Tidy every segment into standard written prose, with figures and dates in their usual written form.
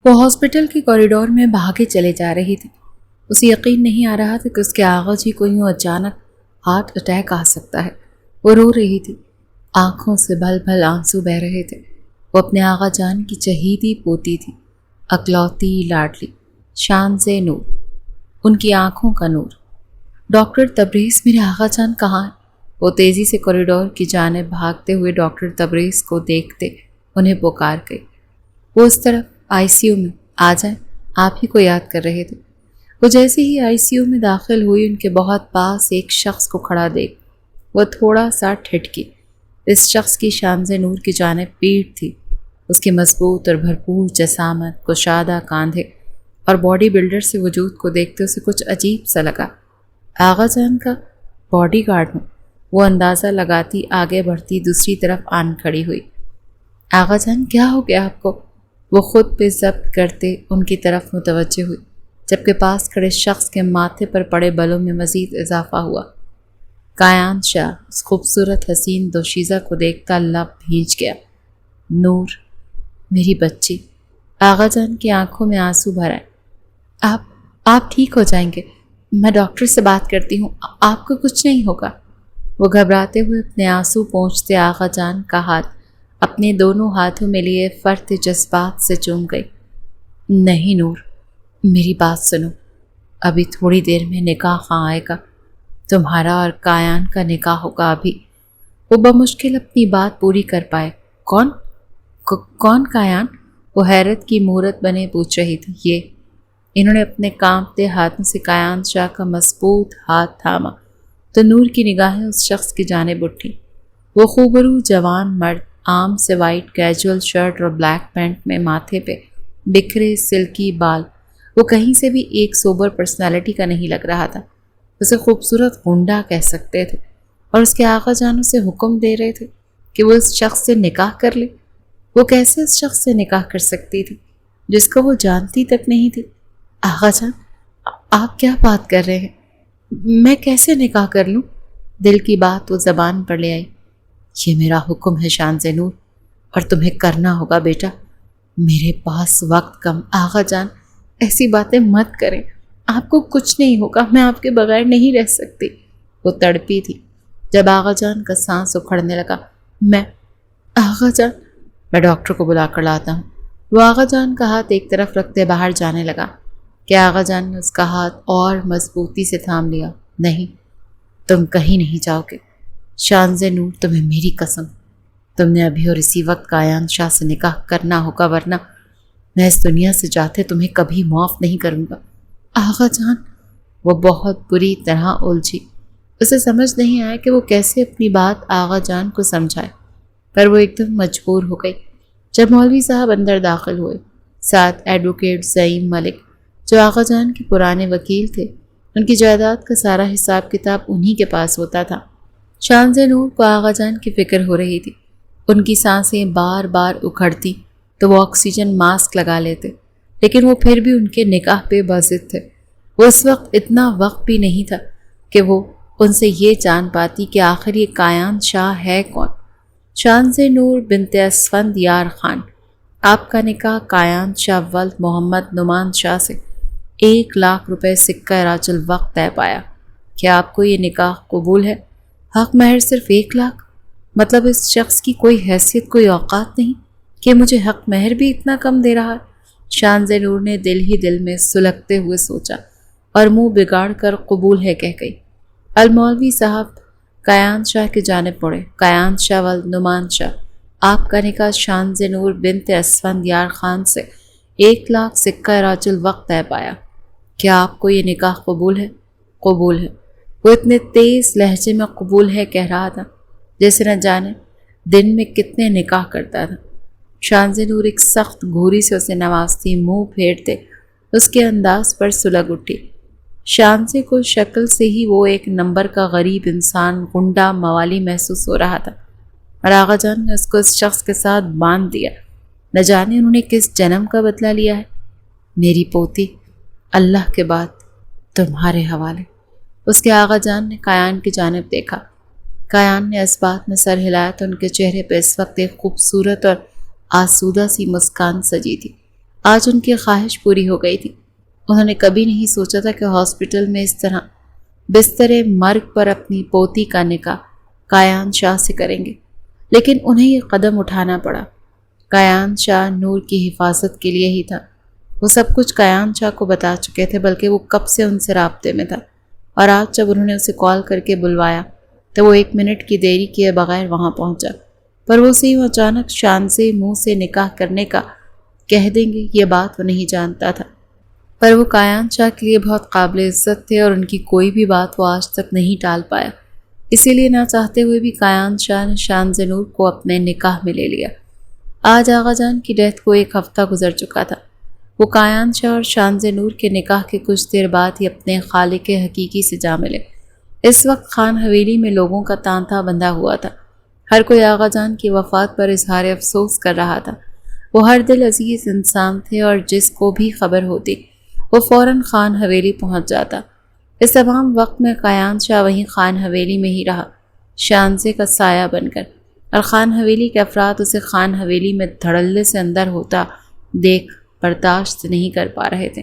وہ ہاسپٹل کے کوریڈور میں بھاگے چلے جا رہی تھی۔ اسے یقین نہیں آ رہا تھا کہ اس کے آغا جی کو یوں اچانک ہارٹ اٹیک آ سکتا ہے۔ وہ رو رہی تھی، آنکھوں سے بھل بھل آنسو بہہ رہے تھے۔ وہ اپنے آغا جان کی چہیتی پوتی تھی، اکلوتی لاڈلی، شان سے نور، ان کی آنکھوں کا نور۔ ڈاکٹر تبریز، میرے آغا جان کہاں ہیں؟ وہ تیزی سے کوریڈور کی جانب بھاگتے ہوئے ڈاکٹر تبریز کو دیکھتے انہیں پکار گئی۔ وہ اس طرف آئی سی یو میں، آ جائیں، آپ ہی کو یاد کر رہے تھے۔ وہ جیسے ہی آئی سی یو میں داخل ہوئی، ان کے بہت پاس ایک شخص کو کھڑا دیکھ وہ تھوڑا سا ٹھٹکی۔ اس شخص کی شان سے نور کی جانب پیٹھ تھی۔ اس کی مضبوط اور بھرپور جسامت، کشادہ کاندھے اور باڈی بلڈر سے وجود کو دیکھتے اسے کچھ عجیب سا لگا۔ آغا جان کا باڈی گارڈ ہوں، وہ اندازہ لگاتی آگے بڑھتی دوسری طرف آن کھڑی ہوئی۔ آغا جان کیا ہو گیا آپ کو؟ وہ خود پہ ضبط کرتے ان کی طرف متوجہ ہوئی، جبکہ پاس کھڑے شخص کے ماتھے پر پڑے بلوں میں مزید اضافہ ہوا۔ کایان شاہ اس خوبصورت حسین دوشیزہ کو دیکھتا لب بھیج گیا۔ نور، میری بچی۔ آغا جان کی آنکھوں میں آنسو بھر آئے۔ آپ ٹھیک ہو جائیں گے، میں ڈاکٹر سے بات کرتی ہوں، آپ کو کچھ نہیں ہوگا۔ وہ گھبراتے ہوئے اپنے آنسو پونچھتے آغا جان کا ہاتھ اپنے دونوں ہاتھوں میں لیے فرط جذبات سے چوم گئی۔ نہیں نور، میری بات سنو، ابھی تھوڑی دیر میں نکاح آئے گا، تمہارا اور کایان کا نکاح ہوگا ابھی۔ وہ بمشکل اپنی بات پوری کر پائے۔ کون کایان؟ وہ حیرت کی مورت بنے پوچھ رہی تھی۔ یہ انہوں نے اپنے کانپتے ہاتھوں سے کایان شاہ کا مضبوط ہاتھ تھاما تو نور کی نگاہیں اس شخص کی جانب اٹھی۔ وہ خوبرو جوان مرد، عام سے وائٹ کیجول شرٹ اور بلیک پینٹ میں، ماتھے پہ بکھرے سلکی بال۔ وہ کہیں سے بھی ایک سوبر پرسنالٹی کا نہیں لگ رہا تھا۔ اسے خوبصورت غنڈا کہہ سکتے تھے، اور اس کے آقا جان اسے حکم دے رہے تھے کہ وہ اس شخص سے نکاح کر لے۔ وہ کیسے اس شخص سے نکاح کر سکتی تھی جس کو وہ جانتی تک نہیں تھی؟ آقا جان، آپ کیا بات کر رہے ہیں؟ میں کیسے نکاح کر لوں؟ دل کی بات وہ زبان پر لے آئی۔ یہ میرا حکم ہے شان سے نور، اور تمہیں کرنا ہوگا بیٹا۔ میرے پاس وقت کم۔ آقا جان، ایسی باتیں مت کریں، آپ کو کچھ نہیں ہوگا، میں آپ کے بغیر نہیں رہ سکتی۔ وہ تڑپی تھی۔ جب آغا جان کا سانس اکھڑنے لگا، آغا جان، میں ڈاکٹر کو بلا کر لاتا ہوں۔ وہ آغا جان کا ہاتھ ایک طرف رکھتے باہر جانے لگا کہ آغا جان نے اس کا ہاتھ اور مضبوطی سے تھام لیا۔ نہیں، تم کہیں نہیں جاؤ گے شان سے نور، تمہیں میری قسم، تم نے ابھی اور اسی وقت کایان شاہ سے نکاح کرنا ہوگا، ورنہ میں اس دنیا سے جاتے تمہیں کبھی معاف نہیں کروں گا۔ آغا جان، وہ بہت بری طرح الجھی۔ اسے سمجھ نہیں آیا کہ وہ کیسے اپنی بات آغا جان کو سمجھائے، پر وہ ایک دم مجبور ہو گئی۔ جب مولوی صاحب اندر داخل ہوئے، ساتھ ایڈوکیٹ زعیم ملک، جو آغا جان کے پرانے وکیل تھے، ان کی جائیداد کا سارا حساب کتاب انہی کے پاس ہوتا تھا۔ شان سے نور کو آغا جان کی فکر ہو رہی تھی۔ ان کی سانسیں بار بار اکھڑتی تو وہ آکسیجن ماسک لگا لیتے، لیکن وہ پھر بھی ان کے نکاح پہ باضد تھے۔ وہ اس وقت اتنا وقت بھی نہیں تھا کہ وہ ان سے یہ جان پاتی کہ آخر یہ کایان شاہ ہے کون۔ شان سے نور بنت اسفند یار خان، آپ کا نکاح کایان شاہ ولد محمد نعمان شاہ سے 1,00,000 روپے سکہ راج الوقت طے پایا۔ کیا آپ کو یہ نکاح قبول ہے؟ حق مہر صرف 1,00,000؟ مطلب اس شخص کی کوئی حیثیت، کوئی اوقات نہیں کہ مجھے حق مہر بھی اتنا کم دے رہا ہے؟ شان سے نور نے دل ہی دل میں سلگتے ہوئے سوچا اور منہ بگاڑ کر قبول ہے کہہ گئی۔ المولوی صاحب کایان شاہ کی جانب مڑے۔ کایان شاہ ولد نعمان شاہ، آپ کا نکاح شان سے نور بنت اسفند یار خان سے 1,00,000 سکہ راج الوقت طے پایا۔ کیا آپ کو یہ نکاح قبول ہے؟ قبول ہے۔ وہ اتنے تیز لہجے میں قبول ہے کہہ رہا تھا جیسے نہ جانے دن میں کتنے نکاح کرتا تھا۔ شان سے نور ایک سخت گھوری سے اسے نوازتی، منہ پھیرتے اس کے انداز پر سلگ اٹھی۔ شان سے کو شکل سے ہی وہ ایک نمبر کا غریب انسان، غنڈا موالی محسوس ہو رہا تھا، اور آغا جان نے اس کو اس شخص کے ساتھ باندھ دیا۔ نہ جانے انہوں نے کس جنم کا بدلہ لیا ہے۔ میری پوتی، اللہ کے بعد تمہارے حوالے۔ اس کے آغا جان نے کایان کی جانب دیکھا۔ کایان نے اس بات میں سر ہلایا تو ان کے چہرے پہ اس وقت ایک خوبصورت اور آسودہ سی مسکان سجی تھی۔ آج ان کی خواہش پوری ہو گئی تھی۔ انہوں نے کبھی نہیں سوچا تھا کہ ہاسپٹل میں اس طرح بستر مرگ پر اپنی پوتی کا نکاح کایان شاہ سے کریں گے، لیکن انہیں یہ قدم اٹھانا پڑا۔ کایان شاہ نور کی حفاظت کے لیے ہی تھا۔ وہ سب کچھ کایان شاہ کو بتا چکے تھے، بلکہ وہ کب سے ان سے رابطے میں تھا، اور آج جب انہوں نے اسے کال کر کے بلوایا تو وہ 1 منٹ کی دیری کیے بغیر وہاں پہنچا۔ پر وہ اسے یوں اچانک شان سے منہ سے نکاح کرنے کا کہہ دیں گے، یہ بات وہ نہیں جانتا تھا۔ پر وہ کایان شاہ کے لیے بہت قابل عزت تھے اور ان کی کوئی بھی بات وہ آج تک نہیں ٹال پایا۔ اسی لیے نہ چاہتے ہوئے بھی کایان شاہ نے شان نور کو اپنے نکاح میں لے لیا۔ آج آغا جان کی ڈیتھ کو 1 ہفتہ گزر چکا تھا۔ وہ کایان شاہ اور شان نور کے نکاح کے کچھ دیر بعد ہی اپنے خالق حقیقی سے جا ملے۔ اس وقت خان حویلی میں لوگوں کا تانتا بندھا ہوا تھا۔ ہر کوئی آغا جان کی وفات پر اظہار افسوس کر رہا تھا۔ وہ ہر دل عزیز انسان تھے اور جس کو بھی خبر ہوتی وہ فوراً خان حویلی پہنچ جاتا۔ اس تمام وقت میں کایان شاہ وہیں خان حویلی میں ہی رہا، شانزے کا سایہ بن کر، اور خان حویلی کے افراد اسے خان حویلی میں دھڑلے سے اندر ہوتا دیکھ برداشت نہیں کر پا رہے تھے۔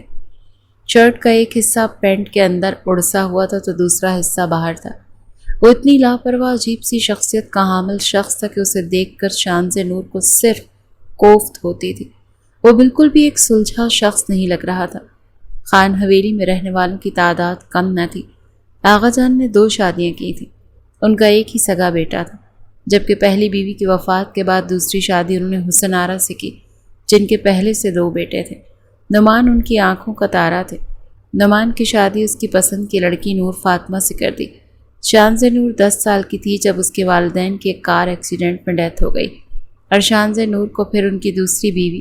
شرٹ کا ایک حصہ پینٹ کے اندر اڑسا ہوا تھا تو دوسرا حصہ باہر تھا۔ وہ اتنی لاپرواہ عجیب سی شخصیت کا حامل شخص تھا کہ اسے دیکھ کر شانزے نور کو صرف کوفت ہوتی تھی۔ وہ بالکل بھی ایک سلجھا شخص نہیں لگ رہا تھا۔ خان حویلی میں رہنے والوں کی تعداد کم نہ تھی۔ آغا جان نے 2 شادیاں کی تھیں۔ ان کا ایک ہی سگا بیٹا تھا، جبکہ پہلی بیوی کی وفات کے بعد دوسری شادی انہوں نے حسن آرا سے کی، جن کے پہلے سے 2 بیٹے تھے۔ نعمان ان کی آنکھوں کا تارا تھے۔ نعمان کی شادی اس کی پسند کی لڑکی نور فاطمہ سے کر دی۔ شانزے نور 10 سال کی تھی جب اس کے والدین کی ایک کار ایکسیڈنٹ میں ڈیتھ ہو گئی، اور شانزے نور کو پھر ان کی دوسری بیوی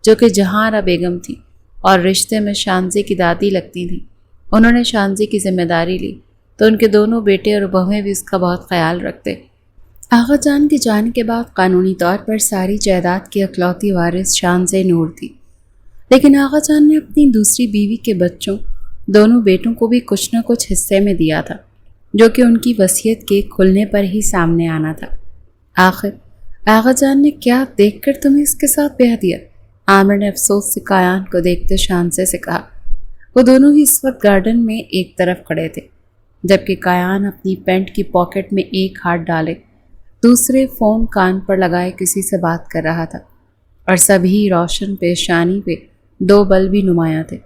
جو کہ جہاں آرا بیگم تھی اور رشتے میں شانزے کی دادی لگتی تھیں، انہوں نے شانزے کی ذمہ داری لی، تو ان کے دونوں بیٹے اور بہویں بھی اس کا بہت خیال رکھتے۔ آغا جان کے جانے کے بعد قانونی طور پر ساری جائیداد کی اکلوتی وارث شانزے نور تھی، لیکن آغا جان نے اپنی دوسری بیوی کے بچوں دونوں بیٹوں کو بھی کچھ نہ کچھ حصے میں دیا تھا، جو کہ ان کی وصیت کے کھلنے پر ہی سامنے آنا تھا۔ آخر آغا جان نے کیا دیکھ کر تمہیں اس کے ساتھ بیاہ دیا؟ عامر نے افسوس سے کایان کو دیکھتے شانزے سے کہا۔ وہ دونوں ہی اس وقت گارڈن میں ایک طرف کھڑے تھے، جبکہ کایان اپنی پینٹ کی پاکٹ میں ایک ہاتھ ڈالے دوسرے فون کان پر لگائے کسی سے بات کر رہا تھا، اور سبھی روشن پیشانی پہ 2 بل بھی نمایاں تھے۔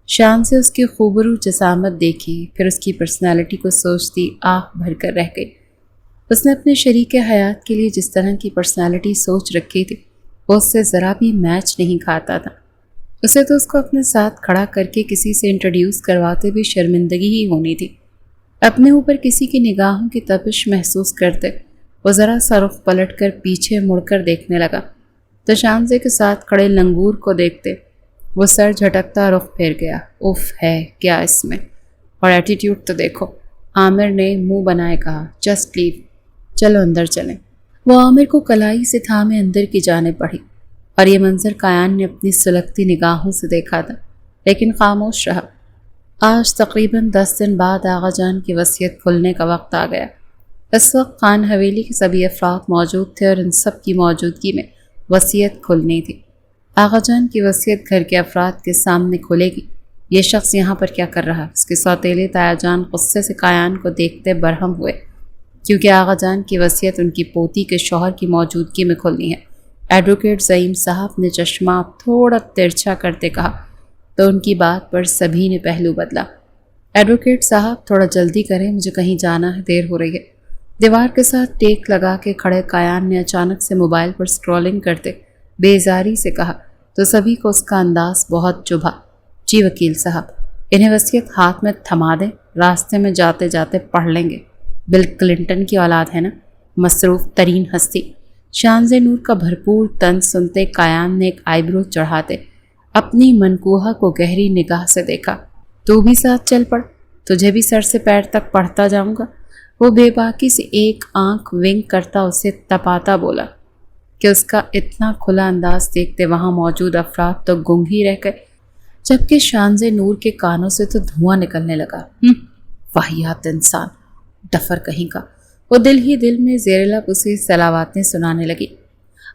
شان سے اس کی خوبرو جسامت دیکھی، پھر اس کی پرسنالٹی کو سوچتی آنکھ بھر کر رہ گئی۔ اس نے اپنے شریک حیات کے لیے جس طرح کی پرسنالٹی سوچ رکھی تھی وہ اس سے ذرا بھی میچ نہیں کھاتا تھا۔ اسے تو اس کو اپنے ساتھ کھڑا کر کے کسی سے انٹروڈیوس کرواتے بھی شرمندگی ہی ہونی تھی۔ اپنے اوپر کسی کی نگاہوں کی تپش محسوس کرتے وہ ذرا سا رخ پلٹ کر پیچھے مڑ کر دیکھنے لگا تو شانزے کے ساتھ کھڑے لنگور کو دیکھتے وہ سر جھٹکتا رخ پھیر گیا۔ اف ہے کیا اس میں، اور ایٹیٹیوڈ تو دیکھو۔ عامر نے منہ بنائے کہا، جسٹ لیو، چلو اندر چلیں۔ وہ عامر کو کلائی سے تھامے اندر کی جانب بڑھی، اور یہ منظر کایان نے اپنی سلگتی نگاہوں سے دیکھا تھا، لیکن خاموش رہا۔ آج تقریباً 10 دن بعد آغا جان کی وصیت کھلنے کا وقت آ گیا۔ اس وقت خان حویلی کے سبھی افراد موجود تھے اور ان سب کی موجودگی میں وصیت کھلنی تھی۔ آغا جان کی وصیت گھر کے افراد کے سامنے کھلے گی۔ یہ شخص یہاں پر کیا کر رہا؟ اس کے سوتیلے تایا جان غصے سے کایان کو دیکھتے برہم ہوئے، کیونکہ آغا جان کی وصیت ان کی پوتی کے شوہر کی موجودگی میں کھلنی ہے۔ ایڈوکیٹ زعیم صاحب نے چشمہ تھوڑا ترچھا کرتے کہا، تو ان کی بات پر سبھی نے پہلو بدلا۔ ایڈوکیٹ صاحب تھوڑا جلدی کریں، مجھے کہیں جانا ہے، دیر ہو رہی ہے۔ دیوار کے ساتھ ٹیک لگا کے کھڑے کایان نے اچانک سے موبائل پر سکرولنگ کرتے بیزاری سے کہا، تو سبھی کو اس کا انداز بہت چبھا۔ جی وکیل صاحب، انہیں وصیت ہاتھ میں تھما دیں، راستے میں جاتے جاتے پڑھ لیں گے۔ بل کلنٹن کی اولاد ہے نا، مصروف ترین ہستی۔ شانزے نور کا بھرپور طنز سنتے کایان نے ایک آئی برو چڑھاتے اپنی منکوہا کو گہری نگاہ سے دیکھا۔ تو بھی ساتھ چل پڑ، تجھے بھی سر سے پیر تک پڑھتا جاؤں گا۔ وہ بے باکی سے ایک آنکھ ونک کرتا اسے تپاتا بولا کہ اس کا اتنا کھلا انداز دیکھتے وہاں موجود افراد تو گنگ ہی رہ گئے، جبکہ شانزے نور کے کانوں سے تو دھواں نکلنے لگا۔ واہیات انسان، ڈفر کہیں کا۔ وہ دل ہی دل میں زیر لب اسے صلاواتیں سنانے لگی۔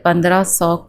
1500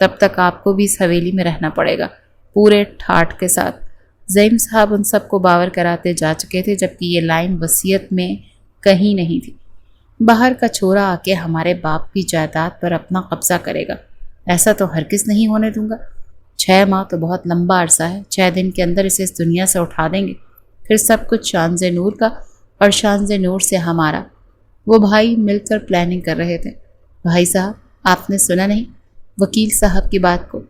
تب تک آپ کو بھی اس حویلی میں رہنا پڑے گا، پورے ٹھاٹ کے ساتھ۔ زعیم صاحب ان سب کو باور کراتے جا چکے تھے، جبکہ یہ لائن وصیت میں کہیں نہیں تھی۔ باہر کا چھوڑا آ کے ہمارے باپ کی جائیداد پر اپنا قبضہ کرے گا، ایسا تو ہرگز نہیں ہونے دوں گا۔ 6 ماہ تو بہت لمبا عرصہ ہے، 6 دن کے اندر اسے اس دنیا سے اٹھا دیں گے، پھر سب کچھ شانز نور کا اور شانز نور سے ہمارا۔ وہ بھائی مل کر پلاننگ کر رہے تھے۔ بھائی صاحب، آپ نے سنا نہیں وکیل صاحب کی بات کو؟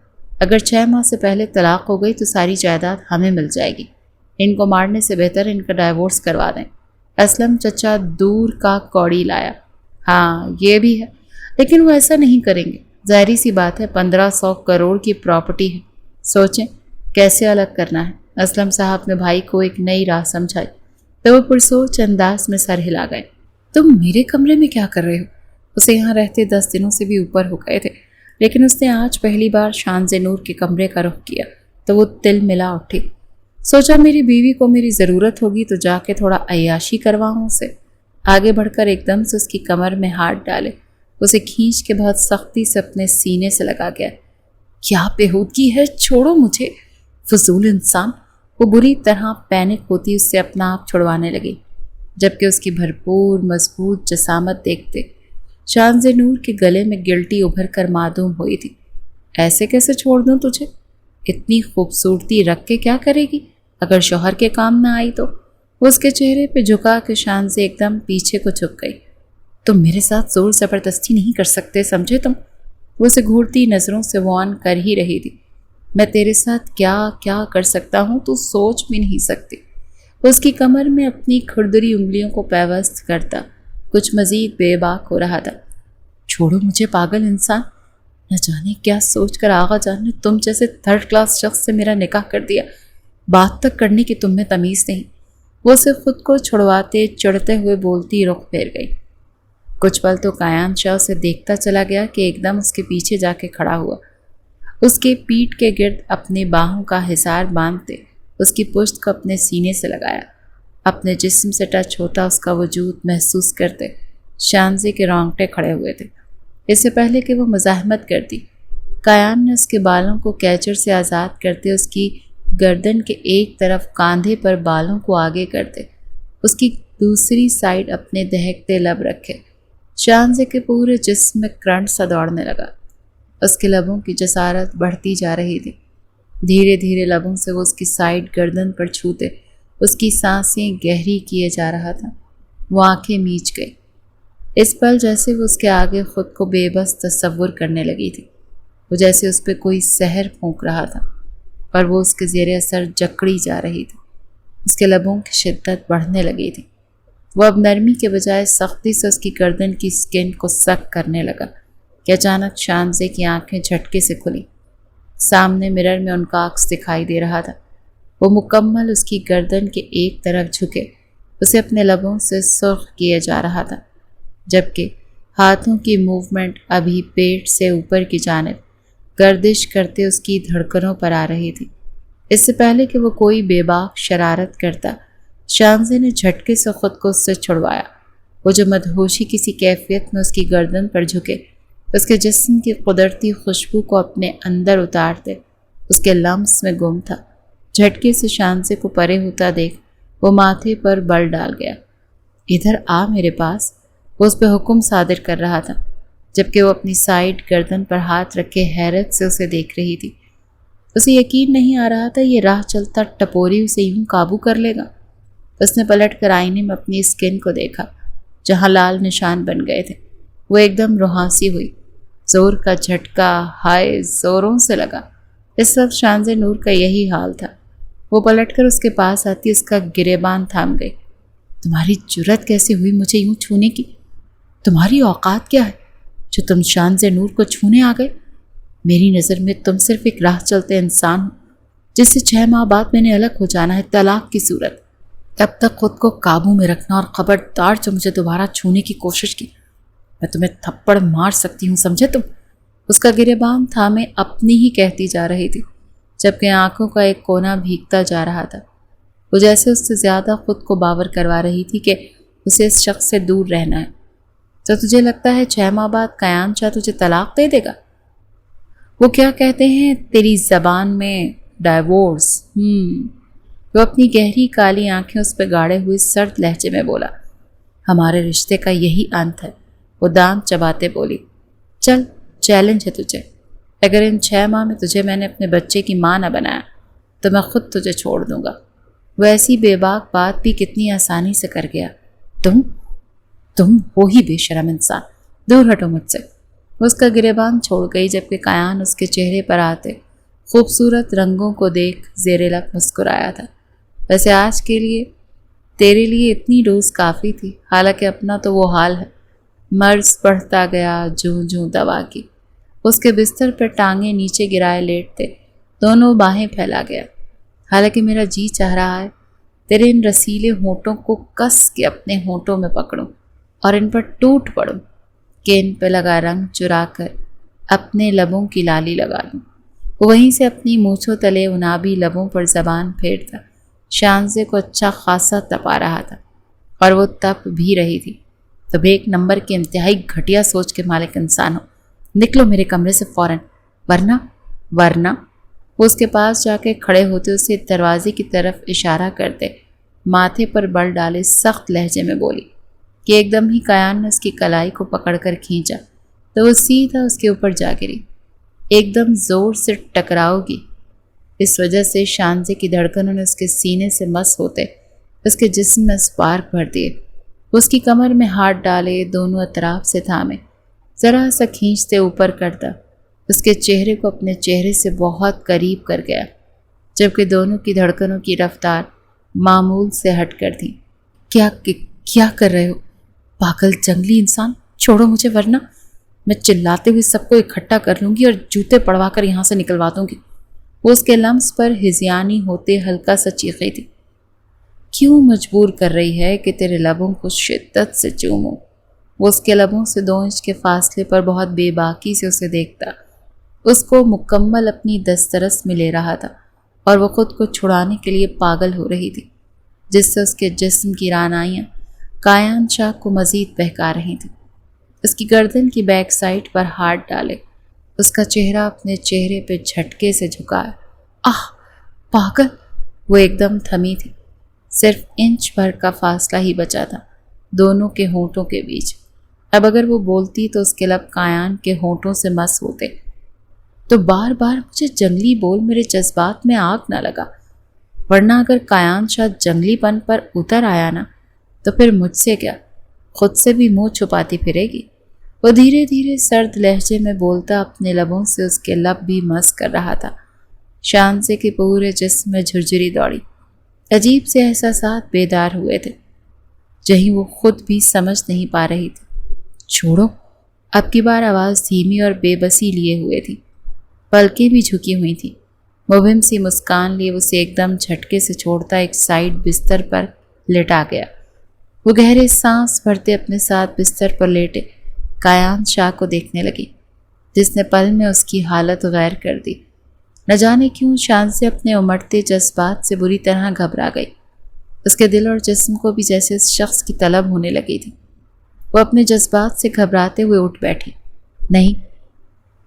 اگر 6 ماہ سے پہلے طلاق ہو گئی تو ساری جائیداد ہمیں مل جائے گی۔ ان کو مارنے سے بہتر ان کا ڈائیورس کروا دیں۔ اسلم چچا دور کا کوڑی لایا۔ ہاں یہ بھی ہے، لیکن وہ ایسا نہیں کریں گے، ظاہری سی بات ہے، 1500 کروڑ کی پراپرٹی ہے، سوچیں کیسے الگ کرنا ہے۔ اسلم صاحب نے بھائی کو ایک نئی راہ سمجھائی تو وہ پرسوچ انداز میں سر ہلا گئے۔ تم میرے کمرے میں کیا کر رہے ہو؟ اسے یہاں رہتے 10 دنوں سے بھی اوپر ہو گئے تھے، لیکن اس نے آج پہلی بار شانز نور کے کمرے کا رخ کیا تو وہ تل ملا اٹھی۔ سوچا میری بیوی کو میری ضرورت ہوگی تو جا کے تھوڑا عیاشی کرواؤں اسے۔ آگے بڑھ کر ایک دم سے اس کی کمر میں ہاتھ ڈالے، اسے کھینچ کے بہت سختی سے اپنے سینے سے لگا گیا۔ کیا بےہودگی ہے، چھوڑو مجھے، فضول انسان۔ وہ بری طرح پینک ہوتی اس سے اپنا آپ چھڑوانے لگی، جبکہ اس کی بھرپور مضبوط جسامت دیکھتے شانز نور کے گلے میں گلٹی ابھر کر معدوم ہوئی تھی۔ ایسے کیسے چھوڑ دوں تجھے؟ اتنی خوبصورتی رکھ کے کیا کرے گی اگر شوہر کے کام نہ آئی تو؟ وہ اس کے چہرے پہ جھکا کے شانز ایک دم پیچھے کو جھک گئی۔ تم میرے ساتھ زور زبردستی نہیں کر سکتے، سمجھے تم؟ وہ اسے گھورتی نظروں سے وان کر ہی رہی تھی۔ میں تیرے ساتھ کیا کیا کر سکتا ہوں تو سوچ بھی نہیں سکتی۔ وہ اس کی کمر میں اپنی کھردری انگلیوں کو پیوست کرتا کچھ مزید بے باک ہو رہا تھا۔ چھوڑو مجھے پاگل انسان، نہ جانے کیا سوچ کر آغا جان نے تم جیسے 3rd کلاس شخص سے میرا نکاح کر دیا، بات تک کرنے کی تم میں تمیز نہیں۔ وہ اسے خود کو چھڑواتے چڑھتے ہوئے بولتی رخ پھیر گئی۔ کچھ پل تو کایان شاہ اسے دیکھتا چلا گیا کہ ایک دم اس کے پیچھے جا کے کھڑا ہوا، اس کے پیٹھ کے گرد اپنی باہوں کا حصار باندھتے اس کی پشت کو اپنے سینے سے لگایا، اپنے جسم سے ٹچ ہوتا اس کا وجود محسوس کرتے شانزے کے رونگٹے کھڑے ہوئے تھے۔ اس سے پہلے کہ وہ مزاحمت کرتی، کایان نے اس کے بالوں کو کیچر سے آزاد کرتے اس کی گردن کے ایک طرف کاندھے پر بالوں کو آگے کرتے اس کی دوسری سائیڈ اپنے دہکتے لب رکھے۔ شانزے کے پورے جسم میں کرنٹ سا دوڑنے لگا، اس کے لبوں کی جسارت بڑھتی جا رہی تھی۔ دھیرے دھیرے لبوں سے وہ اس کی سائیڈ گردن پر چھوتے اس کی سانسیں گہری کیے جا رہا تھا۔ وہ آنکھیں میچ گئی، اس پل جیسے وہ اس کے آگے خود کو بے بس تصور کرنے لگی تھی۔ وہ جیسے اس پہ کوئی سحر پھونک رہا تھا، پر وہ اس کے زیر اثر جکڑی جا رہی تھی۔ اس کے لبوں کی شدت بڑھنے لگی تھی۔ وہ اب نرمی کے بجائے سختی سے اس کی گردن کی سکن کو سک کرنے لگا کہ اچانک شانزے کی آنکھیں جھٹکے سے کھلی۔ سامنے مرر میں ان کا عکس دکھائی دے رہا تھا۔ وہ مکمل اس کی گردن کے ایک طرف جھکے اسے اپنے لبوں سے سرخ کیے جا رہا تھا، جبکہ ہاتھوں کی موومنٹ ابھی پیٹ سے اوپر کی جانب گردش کرتے اس کی دھڑکنوں پر آ رہی تھی۔ اس سے پہلے کہ وہ کوئی بے باک شرارت کرتا، شانزے نے جھٹکے سے خود کو اس سے چھڑوایا۔ وہ جو مدہوشی کسی کیفیت میں اس کی گردن پر جھکے، اس کے جسم کی قدرتی خوشبو کو اپنے اندر اتارتے اس کے لمس میں گم تھا۔ جھٹکے سے شانزے کو پرے ہوتا دیکھ وہ ماتھے پر بل ڈال گیا۔ ادھر آ میرے پاس، وہ اس پہ حکم صادر کر رہا تھا، جبکہ وہ اپنی سائیڈ گردن پر ہاتھ رکھے حیرت سے اسے دیکھ رہی تھی۔ اسے یقین نہیں آ رہا تھا یہ راہ چلتا ٹپوری اسے یوں قابو کر لے گا۔ اس نے پلٹ کر آئینے میں اپنی سکن کو دیکھا جہاں لال نشان بن گئے تھے۔ وہ ایک دم روحانسی ہوئی، زور کا جھٹکا ہائے زوروں سے لگا۔ اس وقت شانزے نور کا یہی حال تھا۔ وہ پلٹ کر اس کے پاس آتی اس کا گریبان تھام گئی۔ تمہاری جرت کیسے ہوئی مجھے یوں چھونے کی؟ تمہاری اوقات کیا ہے جو تم شانزے نور کو چھونے آ گئے؟ میری نظر میں تم صرف ایک راہ چلتے انسان ہو جس سے 6 ماہ بعد میں نے الگ ہو جانا ہے، طلاق کی صورت۔ تب تک خود کو قابو میں رکھنا، اور خبردار جو مجھے دوبارہ چھونے کی کوشش کی میں تمہیں تھپڑ مار سکتی ہوں، سمجھے تم؟ اس کا گریبان تھامے اپنی ہی کہتی جا رہی تھی، جبکہ آنکھوں کا ایک کونا بھیگتا جا رہا تھا۔ وہ جیسے اس سے زیادہ خود کو باور کروا رہی تھی کہ اسے اس شخص سے دور رہنا ہے۔ تو تجھے لگتا ہے 6 ماہ بعد کایان شاہ تجھے طلاق دے دے گا؟ وہ کیا کہتے ہیں تیری زبان میں؟ ڈائیورس۔ وہ اپنی گہری کالی آنکھیں اس پہ گاڑے ہوئے سرد لہجے میں بولا۔ ہمارے رشتے کا یہی انت ہے، وہ دانت چباتے بولی۔ چل، چیلنج ہے تجھے، اگر ان 6 ماہ میں تجھے میں نے اپنے بچے کی ماں نہ بنایا تو میں خود تجھے چھوڑ دوں گا۔ وہ ایسی بے باک بات بھی کتنی آسانی سے کر گیا۔ تم وہی بے شرم انسان، دور ہٹو مجھ سے۔ اس کا گریبان چھوڑ گئی جبکہ کایان اس کے چہرے پر آتے خوبصورت رنگوں کو دیکھ زیر لب مسکرایا تھا۔ ویسے آج کے لیے تیرے لیے اتنی ڈوز کافی تھی، حالانکہ اپنا تو وہ حال ہے۔ مرض بڑھتا گیا جوں جوں دوا کی۔ اس کے بستر پر ٹانگیں نیچے گرائے لیٹتے دونوں باہیں پھیلا گیا۔ حالانکہ میرا جی چاہ رہا ہے تیرے ان رسیلے ہونٹوں کو کس کے اپنے ہونٹوں میں پکڑوں اور ان پر ٹوٹ پڑوں کہ ان پہ لگا رنگ چرا کر اپنے لبوں کی لالی لگا لوں۔ وہیں سے اپنی مونچھوں تلے انابی لبوں پر زبان پھیرتا شانزے کو اچھا خاصا تپا رہا تھا، اور وہ تپ بھی رہی تھی۔ تب ایک نمبر کے انتہائی گھٹیا سوچ کے مالک انسان ہو، نکلو میرے کمرے سے فوراً، ورنہ وہ اس کے پاس جا کے کھڑے ہوتے اسے دروازے کی طرف اشارہ کرتے ماتھے پر بل ڈالے سخت لہجے میں بولی کہ ایک دم ہی کایان نے اس کی کلائی کو پکڑ کر کھینچا تو وہ سیدھا اس کے اوپر جا گری، ایک دم زور سے ٹکراؤ گی۔ اس وجہ سے شانزے کی دھڑکنوں نے اس کے سینے سے مس ہوتے اس کے جسم میں اسپارک بھر دیے۔ اس کی کمر میں ہاتھ ڈالے، دونوں اطراف سے تھامے، ذرا سا کھینچتے اوپر کرتا اس کے چہرے کو اپنے چہرے سے بہت قریب کر گیا، جبکہ دونوں کی دھڑکنوں کی رفتار معمول سے ہٹ کر تھی۔ کیا کر رہے ہو پاگل جنگلی انسان؟ چھوڑو مجھے ورنہ میں چلاتے ہوئے سب کو اکٹھا کر لوں گی اور جوتے پڑوا کر یہاں سے نکلوا دوں گی۔ وہ اس کے لمس پر ہذیانی ہوتے ہلکا سا چیخی تھی۔ کیوں مجبور کر رہی ہے کہ تیرے لبوں کو شدت سے چوموں؟ وہ اس کے لبوں سے 2 انچ کے فاصلے پر بہت بے باکی سے اسے دیکھتا، اس کو مکمل اپنی دسترس میں لے رہا تھا، اور وہ خود کو چھڑانے کے لیے پاگل ہو رہی تھی، جس سے اس کے جسم کی رعنائیاں کایان شاہ کو مزید بہکا رہی تھیں۔ اس کی گردن کی بیک سائڈ پر ہاتھ ڈالے اس کا چہرہ اپنے چہرے پہ جھٹکے سے جھکایا۔ پاگل! وہ ایک دم تھمی تھی، صرف انچ بھر کا فاصلہ ہی بچا تھا دونوں کے ہونٹوں کے بیچ۔ اب اگر وہ بولتی تو اس کے لب کایان کے ہونٹوں سے مس ہوتے۔ تو بار بار مجھے جنگلی بول، میرے جذبات میں آگ نہ لگا، ورنہ اگر کایان شاہ جنگلی پن پر اتر آیا نا تو پھر مجھ سے کیا، خود سے بھی منہ چھپاتی پھرے گی۔ وہ دھیرے دھیرے سرد لہجے میں بولتا اپنے لبوں سے اس کے لب بھی مس کر رہا تھا۔ شانزے کے پورے جسم میں جھرجھری دوڑی، عجیب سے احساسات بیدار ہوئے تھے جہیں وہ خود بھی سمجھ نہیں پا رہی تھی۔ چھوڑو! اب کی بار آواز دھیمی اور بے بسی لیے ہوئے تھی، پلکیں بھی جھکی ہوئی تھیں۔ مبہم سی مسکان لیے اسے ایک دم جھٹکے سے چھوڑتا ایک سائڈ بستر پر لٹا گیا۔ وہ گہرے سانس بھرتے اپنے ساتھ بستر پر لیٹے کایان شاہ کو دیکھنے لگی، جس نے پل میں اس کی حالت غیر کر دی۔ نہ جانے کیوں شانزے اپنے امڑتے جذبات سے بری طرح گھبرا گئی۔ اس کے دل اور جسم کو بھی جیسے اس شخص کی طلب ہونے لگی تھی۔ وہ اپنے جذبات سے گھبراتے ہوئے اٹھ بیٹھی۔ نہیں،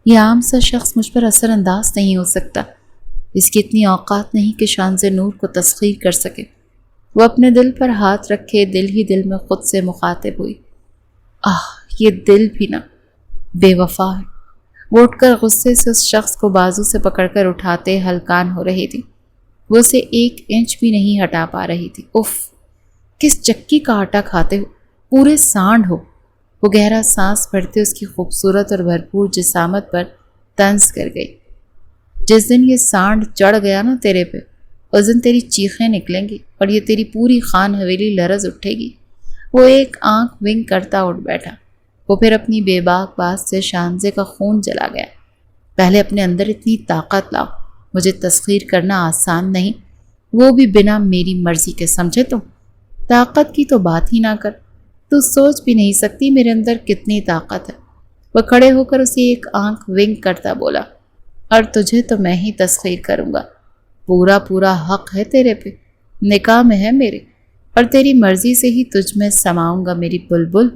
یہ عام سا شخص مجھ پر اثر انداز نہیں ہو سکتا، اس کی اتنی اوقات نہیں کہ شانزے نور کو تسخیر کر سکے۔ وہ اپنے دل پر ہاتھ رکھے دل ہی دل میں خود سے مخاطب ہوئی۔ یہ دل بھی نہ بے وفا ہے۔ وہ اٹھ کر غصے سے اس شخص کو بازو سے پکڑ کر اٹھاتے ہلکان ہو رہی تھی۔ وہ اسے 1 انچ بھی نہیں ہٹا پا رہی تھی۔ اف! کس چکی کا آٹا کھاتے ہو، پورے سانڈ ہو۔ وہ گہرا سانس بھرتے اس کی خوبصورت اور بھرپور جسامت پر طنز کر گئی۔ جس دن یہ سانڈ چڑھ گیا نا تیرے پہ، اس دن تیری چیخیں نکلیں گی اور یہ تیری پوری خان حویلی لرز اٹھے گی۔ وہ ایک آنکھ ونگ کرتا اٹھ بیٹھا۔ وہ پھر اپنی بے باک بات سے شانزے کا خون جلا گیا۔ پہلے اپنے اندر اتنی طاقت لاؤ، مجھے تسخیر کرنا آسان نہیں، وہ بھی بنا میری مرضی کے، سمجھے تم؟ طاقت کی تو بات ہی نہ کر، تو سوچ بھی نہیں سکتی میرے اندر کتنی طاقت ہے۔ وہ کھڑے ہو کر اسے ایک آنکھ ونگ کرتا بولا، اور تجھے تو میں ہی تسخیر کروں گا، پورا حق ہے تیرے پہ، نکاح میں ہے میرے، اور تیری مرضی سے ہی تجھ میں سماؤں گا میری بلبل۔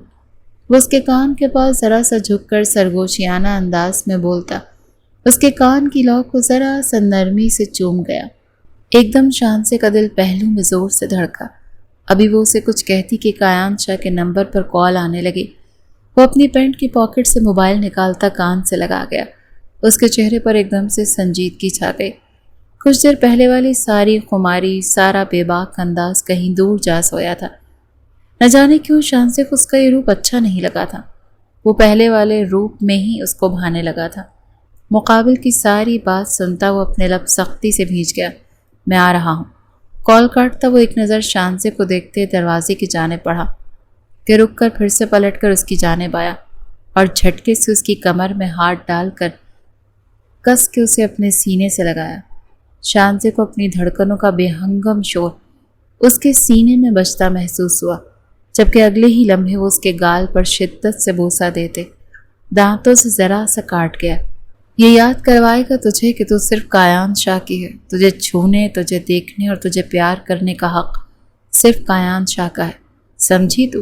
وہ اس کے کان کے پاس ذرا سا جھک کر سرگوشیانہ انداز میں بولتا اس کے کان کی لو کو ذرا سا نرمی سے چوم گیا۔ ایک دم شانزے کا دل پہلو میں زور سے دھڑکا۔ ابھی وہ اسے کچھ کہتی کہ کایان شاہ کے نمبر پر کال آنے لگی۔ وہ اپنی پینٹ کی پاکٹ سے موبائل نکالتا کان سے لگا گیا۔ اس کے چہرے پر ایک دم سے سنجیدگی چھا گئی۔ کچھ دیر پہلے والی ساری خماری، سارا بے باک انداز کہیں دور جا سویا تھا۔ نہ جانے کیوں شانزے کو اس کا یہ روپ اچھا نہیں لگا تھا۔ وہ پہلے والے روپ میں ہی اس کو بھانے لگا تھا۔ مقابل کی ساری بات سنتا وہ اپنے لب سختی سے بھیج گیا۔ میں آ رہا ہوں۔ کال کاٹتا وہ ایک نظر شانزے کو دیکھتے دروازے کی جانب بڑھا کہ رک کر پھر سے پلٹ کر اس کی جانب آیا اور جھٹکے سے اس کی کمر میں ہاتھ ڈال کر کس کے اسے اپنے سینے سے لگایا۔ شانزے کو اپنی دھڑکنوں کا بے ہنگم شور اس کے سینے میں بجتا محسوس ہوا، جبکہ اگلے ہی لمحے وہ اس کے گال پر شدت سے بوسہ دیتے دانتوں سے ذرا سا کاٹ گیا۔ یہ یاد کروائے گا تجھے کہ تو صرف کایان شاہ کی ہے۔ تجھے چھونے، تجھے دیکھنے اور تجھے پیار کرنے کا حق صرف کایان شاہ کا ہے، سمجھی تو؟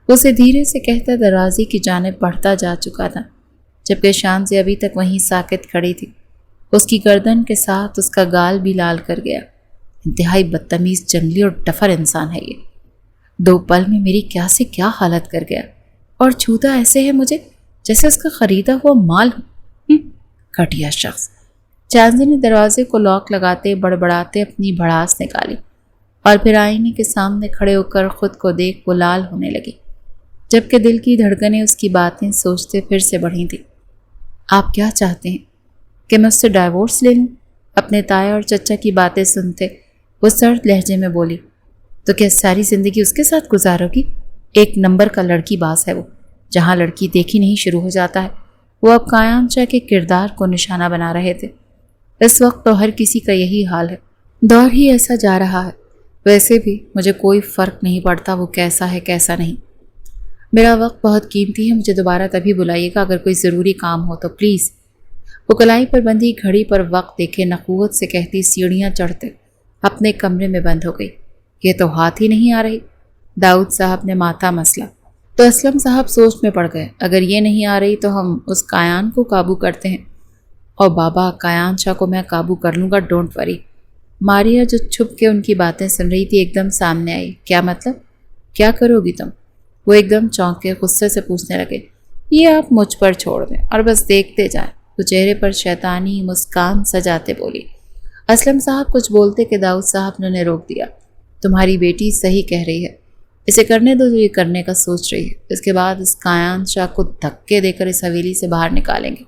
اسے دھیرے سے کہتا دروازے کی جانب بڑھتا جا چکا تھا، جبکہ شانزے ابھی تک وہیں ساکت کھڑی تھی۔ اس کی گردن کے ساتھ اس کا گال بھی لال کر گیا۔ انتہائی بدتمیز، جنگلی اور ڈفر انسان ہے یہ۔ 2 پل میں میری کیا سے کیا حالت کر گیا، اور چھوتا ایسے ہے مجھے جیسے اس کا خریدا ہوا مال ہو۔ گھٹیا شخص۔ شانزے نے دروازے کو لاک لگاتے بڑبڑاتے اپنی بھڑاس نکالی اور پھر آئینے کے سامنے کھڑے ہو کر خود کو دیکھ وہ لال ہونے لگی، جبکہ دل کی دھڑکنیں اس کی باتیں سوچتے پھر سے بڑھی تھیں۔ آپ کیا چاہتے ہیں کہ میں اس سے ڈائیورس لے لوں؟ اپنے تایا اور چچا کی باتیں سنتے وہ سرد لہجے میں بولی۔ تو کیا ساری زندگی اس کے ساتھ گزارو گی؟ ایک نمبر کا لڑکی باز ہے وہ، جہاں لڑکی دیکھی نہیں شروع ہو جاتا ہے۔ وہ اب کایان شاہ کے کردار کو نشانہ بنا رہے تھے۔ اس وقت تو ہر کسی کا یہی حال ہے، دور ہی ایسا جا رہا ہے۔ ویسے بھی مجھے کوئی فرق نہیں پڑتا وہ کیسا ہے کیسا نہیں۔ میرا وقت بہت قیمتی ہے، مجھے دوبارہ تبھی بلائیے گا اگر کوئی ضروری کام ہو تو پلیز۔ وہ کلائی پر بندھی گھڑی پر وقت دیکھے نخوت سے کہتی سیڑھیاں چڑھتے اپنے کمرے میں بند ہو گئی۔ یہ تو ہاتھ ہی نہیں آ رہی۔ داؤد صاحب نے ماتھا مسلا تو اسلم صاحب سوچ میں پڑ گئے۔ اگر یہ نہیں آ رہی تو ہم اس کایان کو قابو کرتے ہیں، اور بابا کایان شاہ کو میں قابو کر لوں گا، ڈونٹ وری۔ ماریا جو چھپ کے ان کی باتیں سن رہی تھی ایک دم سامنے آئی۔ کیا مطلب؟ کیا کرو گی تم؟ وہ ایک دم چونکے غصے سے پوچھنے لگے۔ یہ آپ مجھ پر چھوڑ دیں اور بس دیکھتے جائیں۔ وہ چہرے پر شیطانی مسکان سجاتے بولی۔ اسلم صاحب کچھ بولتے کہ داؤد صاحب نے روک دیا۔ تمہاری بیٹی صحیح کہہ رہی ہے، اسے کرنے دو جو یہ کرنے کا سوچ رہی ہے۔ اس کے بعد اس کایان شاہ کو دھکے دے کر اس حویلی سے باہر نکالیں گے۔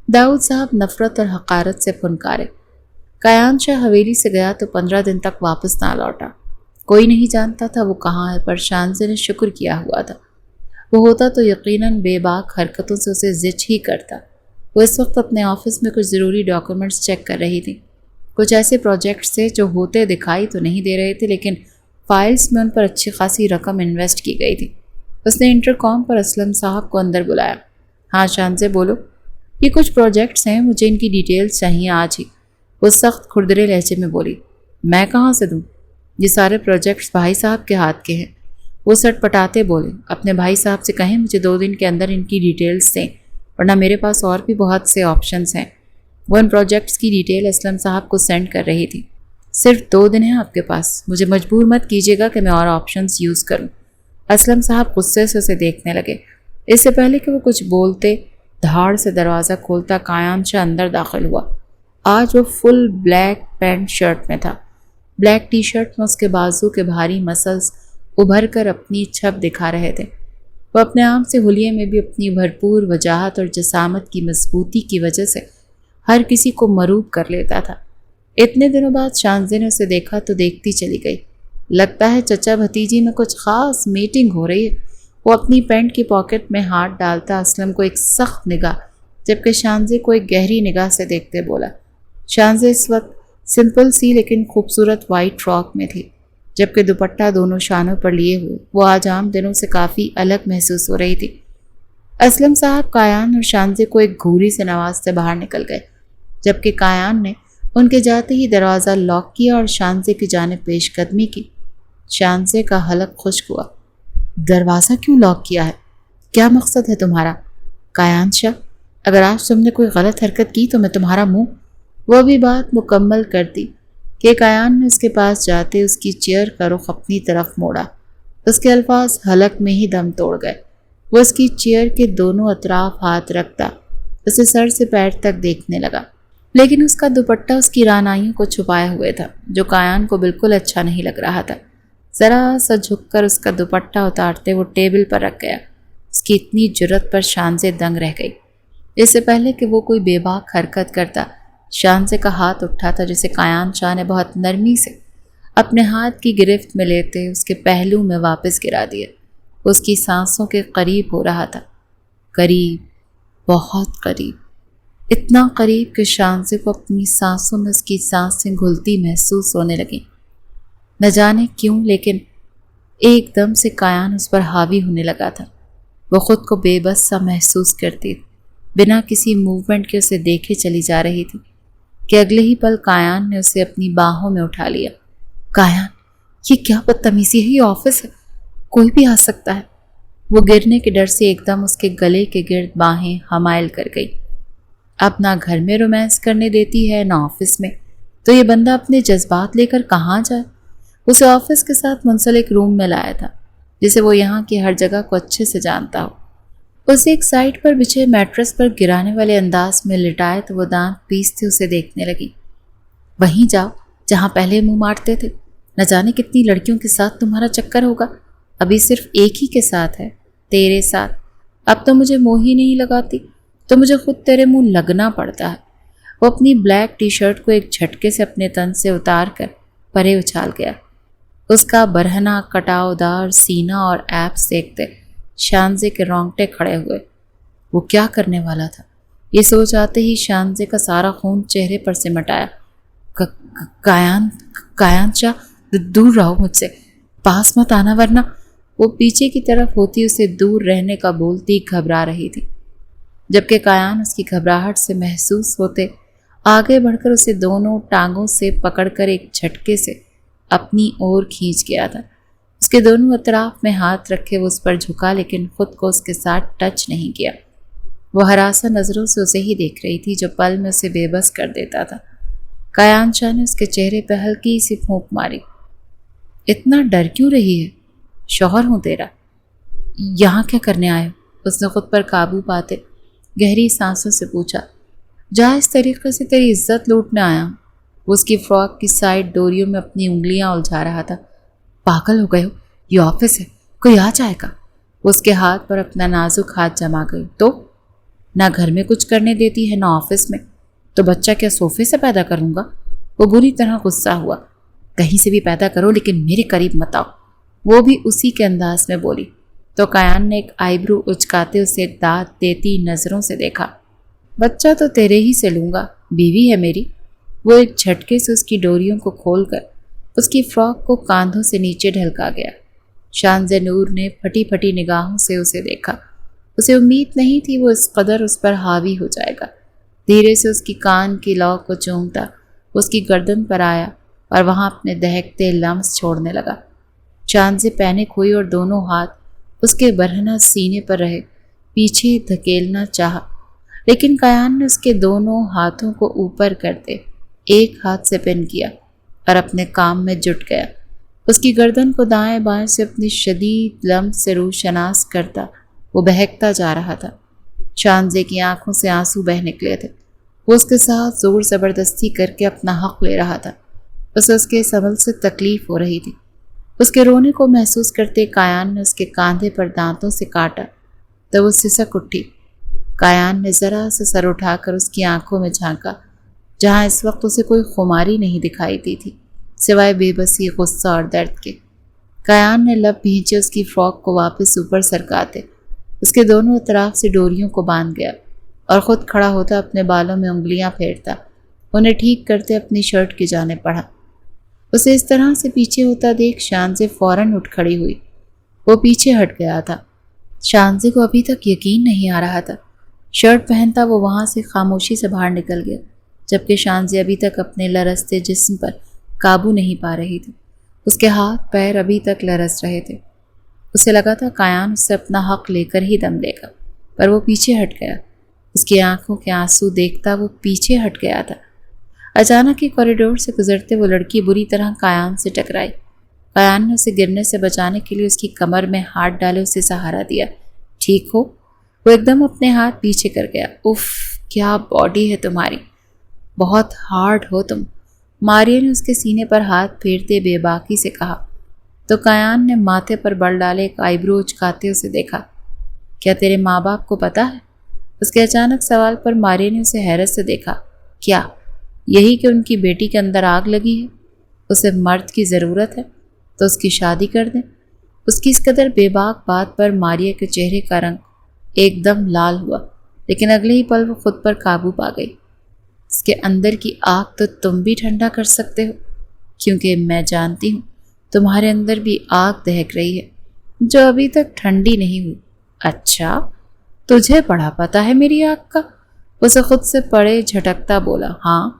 داؤد صاحب نفرت اور حقارت سے پھنکارے۔ کایان شاہ حویلی سے گیا تو 15 دن تک واپس نہ لوٹا۔ کوئی نہیں جانتا تھا وہ کہاں ہے، پر شانزے نے شکر کیا ہوا تھا۔ وہ ہوتا تو یقیناً بے باک حرکتوں سے اسے زچ ہی کرتا۔ وہ اس وقت اپنے آفس میں کچھ ضروری ڈاکیومنٹس چیک کر رہی تھی۔ کچھ ایسے پروجیکٹس تھے جو ہوتے دکھائی تو نہیں دے رہے تھے، لیکن فائلز میں ان پر اچھی خاصی رقم انویسٹ کی گئی تھی۔ اس نے انٹر کام پر اسلم صاحب کو اندر بلایا۔ ہاں شانزے بولو۔ یہ کچھ پروجیکٹس ہیں، مجھے ان کی ڈیٹیلز چاہیے آج ہی۔ وہ سخت کھردرے لہجے میں بولی۔ میں کہاں سے دوں؟ یہ سارے پروجیکٹس بھائی صاحب کے ہاتھ کے ہیں۔ وہ سٹ پٹاتے بولے۔ اپنے بھائی صاحب سے کہیں مجھے 2 دن کے اندر ان کی ڈیٹیلز دیں، ورنہ میرے پاس اور بھی بہت سے آپشنز ہیں۔ وہ ان پروجیکٹس کی ڈیٹیل اسلم صاحب کو سینڈ کر رہی تھی۔ صرف 2 دن ہیں آپ کے پاس، مجھے مجبور مت کیجیے گا کہ میں اور آپشنز یوز کروں۔ اسلم صاحب غصے سے اسے دیکھنے لگے۔ اس سے پہلے کہ وہ کچھ بولتے دھاڑ سے دروازہ کھولتا کایان شاہ اندر داخل ہوا۔ آج وہ فل بلیک پینٹ شرٹ میں تھا۔ بلیک ٹی شرٹ میں اس کے بازو کے بھاری مسلز ابھر کر اپنی چھپ دکھا رہے تھے۔ وہ اپنے آپ سے حلیے میں بھی اپنی بھرپور وجاہت اور جسامت کی مضبوطی کی وجہ سے ہر کسی کو مروب کر لیتا تھا۔ اتنے دنوں بعد شانزے نے اسے دیکھا تو دیکھتی چلی گئی۔ لگتا ہے چچا بھتیجی میں کچھ خاص میٹنگ ہو رہی ہے۔ وہ اپنی پینٹ کی پاکٹ میں ہاتھ ڈالتا اسلم کو ایک سخت نگاہ، جبکہ شانزے کو ایک گہری نگاہ سے دیکھتے بولا۔ شانزے اس وقت سمپل سی لیکن خوبصورت وائٹ فراک میں تھی، جبکہ دوپٹہ دونوں شانوں پر لیے ہوئے وہ آج عام دنوں سے کافی الگ محسوس ہو رہی تھی۔ اسلم صاحب کایان اور شانزے کو ایک گھوری سے نوازتے باہر نکل گئے، جبکہ کایان نے ان کے جاتے ہی دروازہ لاک کیا اور شانزے کی جانب پیش قدمی کی۔ شانزے کا حلق خشک ہوا۔ دروازہ کیوں لاک کیا ہے؟ کیا مقصد ہے تمہارا؟ کایان شاہ، اگر آج تم نے کوئی غلط حرکت کی تو میں تمہارا منہ۔ وہ بھی بات مکمل کرتی کہ کایان نے اس کے پاس جاتے اس کی چیئر کا رخ اپنی طرف موڑا۔ اس کے الفاظ حلق میں ہی دم توڑ گئے۔ وہ اس کی چیئر کے دونوں اطراف ہاتھ رکھتا اسے سر سے پیر تک دیکھنے لگا، لیکن اس کا دوپٹہ اس کی رعنائیوں کو چھپائے ہوئے تھا، جو کایان کو بالکل اچھا نہیں لگ رہا تھا۔ ذرا سا جھک کر اس کا دوپٹہ اتارتے وہ ٹیبل پر رکھ گیا۔ اس کی اتنی جرت پر شانزے دنگ رہ گئی۔ اس سے پہلے کہ وہ کوئی بے باک حرکت کرتا، شانزے کا ہاتھ اٹھا تھا جسے کایان شاہ نے بہت نرمی سے اپنے ہاتھ کی گرفت میں لیتے اس کے پہلو میں واپس گرا دیا۔ اس کی سانسوں کے قریب ہو رہا تھا، قریب، بہت قریب، اتنا قریب کہ شانزے کو اپنی سانسوں میں اس کی سانسیں گھلتی محسوس ہونے لگیں۔ نہ جانے کیوں، لیکن ایک دم سے کایان اس پر حاوی ہونے لگا تھا۔ وہ خود کو بے بس سا محسوس کرتی، بنا کسی موومنٹ کے اسے دیکھے چلی جا رہی تھی کہ اگلے ہی پل کایان نے اسے اپنی باہوں میں اٹھا لیا۔ کایان، یہ کیا بدتمیزی ہے؟ یہ آفس ہے، کوئی بھی آ سکتا ہے۔ وہ گرنے کے ڈر سے ایک دم اس کے گلے کے گرد باہیں حمائل کر گئی۔ اب نہ گھر میں رومانس کرنے دیتی ہے نہ آفس میں، تو یہ بندہ اپنے جذبات لے کر کہاں جائے؟ اسے آفس کے ساتھ منسلک روم میں لایا تھا جسے وہ یہاں کی ہر جگہ کو اچھے سے جانتا ہو۔ اسے ایک سائڈ پر بچھے میٹرس پر گرانے والے انداز میں لٹائے تو وہ دانت پیستے اسے دیکھنے لگی۔ وہیں جاؤ جہاں پہلے منہ مارتے تھے، نہ جانے کتنی لڑکیوں کے ساتھ تمہارا چکر ہوگا، ابھی صرف ایک ہی کے ساتھ ہے، تیرے ساتھ۔ اب تو مجھے منہ ہی نہیں لگاتی تو مجھے خود تیرے منہ لگنا پڑتا ہے۔ وہ اپنی بلیک ٹی شرٹ کو ایک جھٹکے سے اپنے تن سے اتار کر پرے اچھال گیا۔ اس کا برہنہ کٹاؤ دار سینہ اور ایپس دیکھتے شانزے کے رونگٹے کھڑے ہوئے۔ وہ کیا کرنے والا تھا؟ یہ سوچ آتے ہی شانزے کا سارا خون چہرے پر سے مٹایا۔ کایان شاہ، دور رہو مجھ سے، پاس مت آنا ورنہ۔ وہ پیچھے کی طرف ہوتی اسے دور رہنے کا بولتی گھبرا رہی تھی، جبکہ کایان اس کی گھبراہٹ سے محسوس ہوتے آگے بڑھ کر اسے دونوں ٹانگوں سے پکڑ کر ایک جھٹکے سے اپنی اور کھینچ گیا تھا۔ اس کے دونوں اطراف میں ہاتھ رکھے وہ اس پر جھکا، لیکن خود کو اس کے ساتھ ٹچ نہیں کیا۔ وہ ہراساں نظروں سے اسے ہی دیکھ رہی تھی جو پل میں اسے بے بس کر دیتا تھا۔ کایان شاہ نے اس کے چہرے پہ ہلکی سی پھونک ماری۔ اتنا ڈر کیوں رہی ہے؟ شوہر ہوں تیرا، یہاں کیا کرنے آئے ہو؟ اس نے خود پر قابو پاتے گہری سانسوں سے پوچھا۔ جا اس طریقے سے تیری عزت لوٹنے آیا ہوں۔ وہ اس کی فراک کی سائڈ ڈوریوں میں اپنی انگلیاں الجھا رہا تھا۔ پاگل ہو گئے ہو، یہ آفس ہے، کوئی آ جائے گا۔ وہ اس کے ہاتھ پر اپنا نازک ہاتھ جما گئی۔ تو نہ گھر میں کچھ کرنے دیتی ہے نہ آفس میں، تو بچہ کیا صوفے سے پیدا کروں گا؟ وہ بری طرح غصہ ہوا۔ کہیں سے بھی پیدا کرو لیکن میرے قریب مت آؤ، وہ بھی اسی کے انداز میں بولی۔ تو کایان نے ایک آئی برو اچکاتے اسے دانت دیتی نظروں سے دیکھا۔ بچہ تو تیرے ہی سے لوں گا، بیوی ہے میری۔ وہ ایک جھٹکے سے اس کی ڈوریوں کو کھول کر اس کی فراک کو کاندھوں سے نیچے ڈھلکا گیا۔ شانزے نور نے پھٹی پھٹی نگاہوں سے اسے دیکھا۔ اسے امید نہیں تھی وہ اس قدر اس پر حاوی ہو جائے گا۔ دھیرے سے اس کی کان کی لو کو چومتا اس کی گردن پر آیا اور وہاں اپنے دہکتے لمس چھوڑنے لگا۔ شانزے پینک ہوئی اور دونوں ہاتھ اس کے برہنہ سینے پر رہے پیچھے دھکیلنا چاہا، لیکن کایان نے اس کے دونوں ہاتھوں کو اوپر کرتے ایک ہاتھ سے پن کیا اور اپنے کام میں جٹ گیا۔ اس کی گردن کو دائیں بائیں سے اپنی شدید لمس سے روشناس کرتا وہ بہکتا جا رہا تھا۔ شانزے کی آنکھوں سے آنسو بہہ نکلے تھے۔ وہ اس کے ساتھ زور زبردستی کر کے اپنا حق لے رہا تھا۔ اسے اس کے اس عمل سے تکلیف ہو رہی تھی۔ اس کے رونے کو محسوس کرتے کایان نے اس کے کاندھے پر دانتوں سے کاٹا تو وہ سسک اٹھی۔ کایان نے ذرا سے سر اٹھا کر اس کی آنکھوں میں جھانکا، جہاں اس وقت اسے کوئی خماری نہیں دکھائی دی تھی سوائے بے بسی، غصہ اور درد کے۔ کایان نے لب بھینچے اس کی فراک کو واپس اوپر سرکاتے اس کے دونوں اطراف سے ڈوریوں کو باندھ گیا اور خود کھڑا ہوتا اپنے بالوں میں انگلیاں پھیرتا انہیں ٹھیک کرتے اپنی شرٹ کی جانب بڑھا۔ اسے اس طرح سے پیچھے ہوتا دیکھ شانزے فوراً اٹھ کھڑی ہوئی۔ وہ پیچھے ہٹ گیا تھا۔ شانزے کو ابھی تک یقین نہیں آ رہا تھا۔ شرٹ پہنتا وہ وہاں سے خاموشی سے باہر نکل گیا، جبکہ شانزے ابھی تک اپنے لرزتے جسم پر قابو نہیں پا رہی تھی۔ اس کے ہاتھ پیر ابھی تک لرز رہے تھے۔ اسے لگا تھا کایان اس سے اپنا حق لے کر ہی دم لے گا، پر وہ پیچھے ہٹ گیا۔ اس کی آنکھوں کے آنسو دیکھتا وہ پیچھے ہٹ گیا تھا۔ اچانک ہی کوریڈور سے گزرتے وہ لڑکی بری طرح قیان سے ٹکرائی۔ قیان نے اسے گرنے سے بچانے کے لیے اس کی کمر میں ہاتھ ڈالے اسے سہارا دیا۔ ٹھیک ہو؟ وہ ایک دم اپنے ہاتھ پیچھے کر گیا۔ اف، کیا باڈی ہے تمہاری، بہت ہارڈ ہو تم، ماریا نے اس کے سینے پر ہاتھ پھیرتے بے باکی سے کہا۔ تو قیان نے ماتھے پر بل ڈالے ایک آئیبرو اچکاتے اسے دیکھا۔ کیا تیرے ماں باپ کو پتا ہے؟ اس کے اچانک سوال پر ماریا نے اسے حیرت سے دیکھا۔ کیا؟ یہی کہ ان کی بیٹی کے اندر آگ لگی ہے، اسے مرد کی ضرورت ہے تو اس کی شادی کر دیں۔ اس کی اس قدر بے باک بات پر ماریا کے چہرے کا رنگ ایک دم لال ہوا، لیکن اگلے ہی پل وہ خود پر قابو پا گئی۔ اس کے اندر کی آگ تو تم بھی ٹھنڈا کر سکتے ہو، کیونکہ میں جانتی ہوں تمہارے اندر بھی آگ دہک رہی ہے جو ابھی تک ٹھنڈی نہیں ہوئی۔ اچھا، تجھے بڑا پتا ہے میری آگ کا؟ اسے خود سے پڑے جھٹکتا بولا۔ ہاں،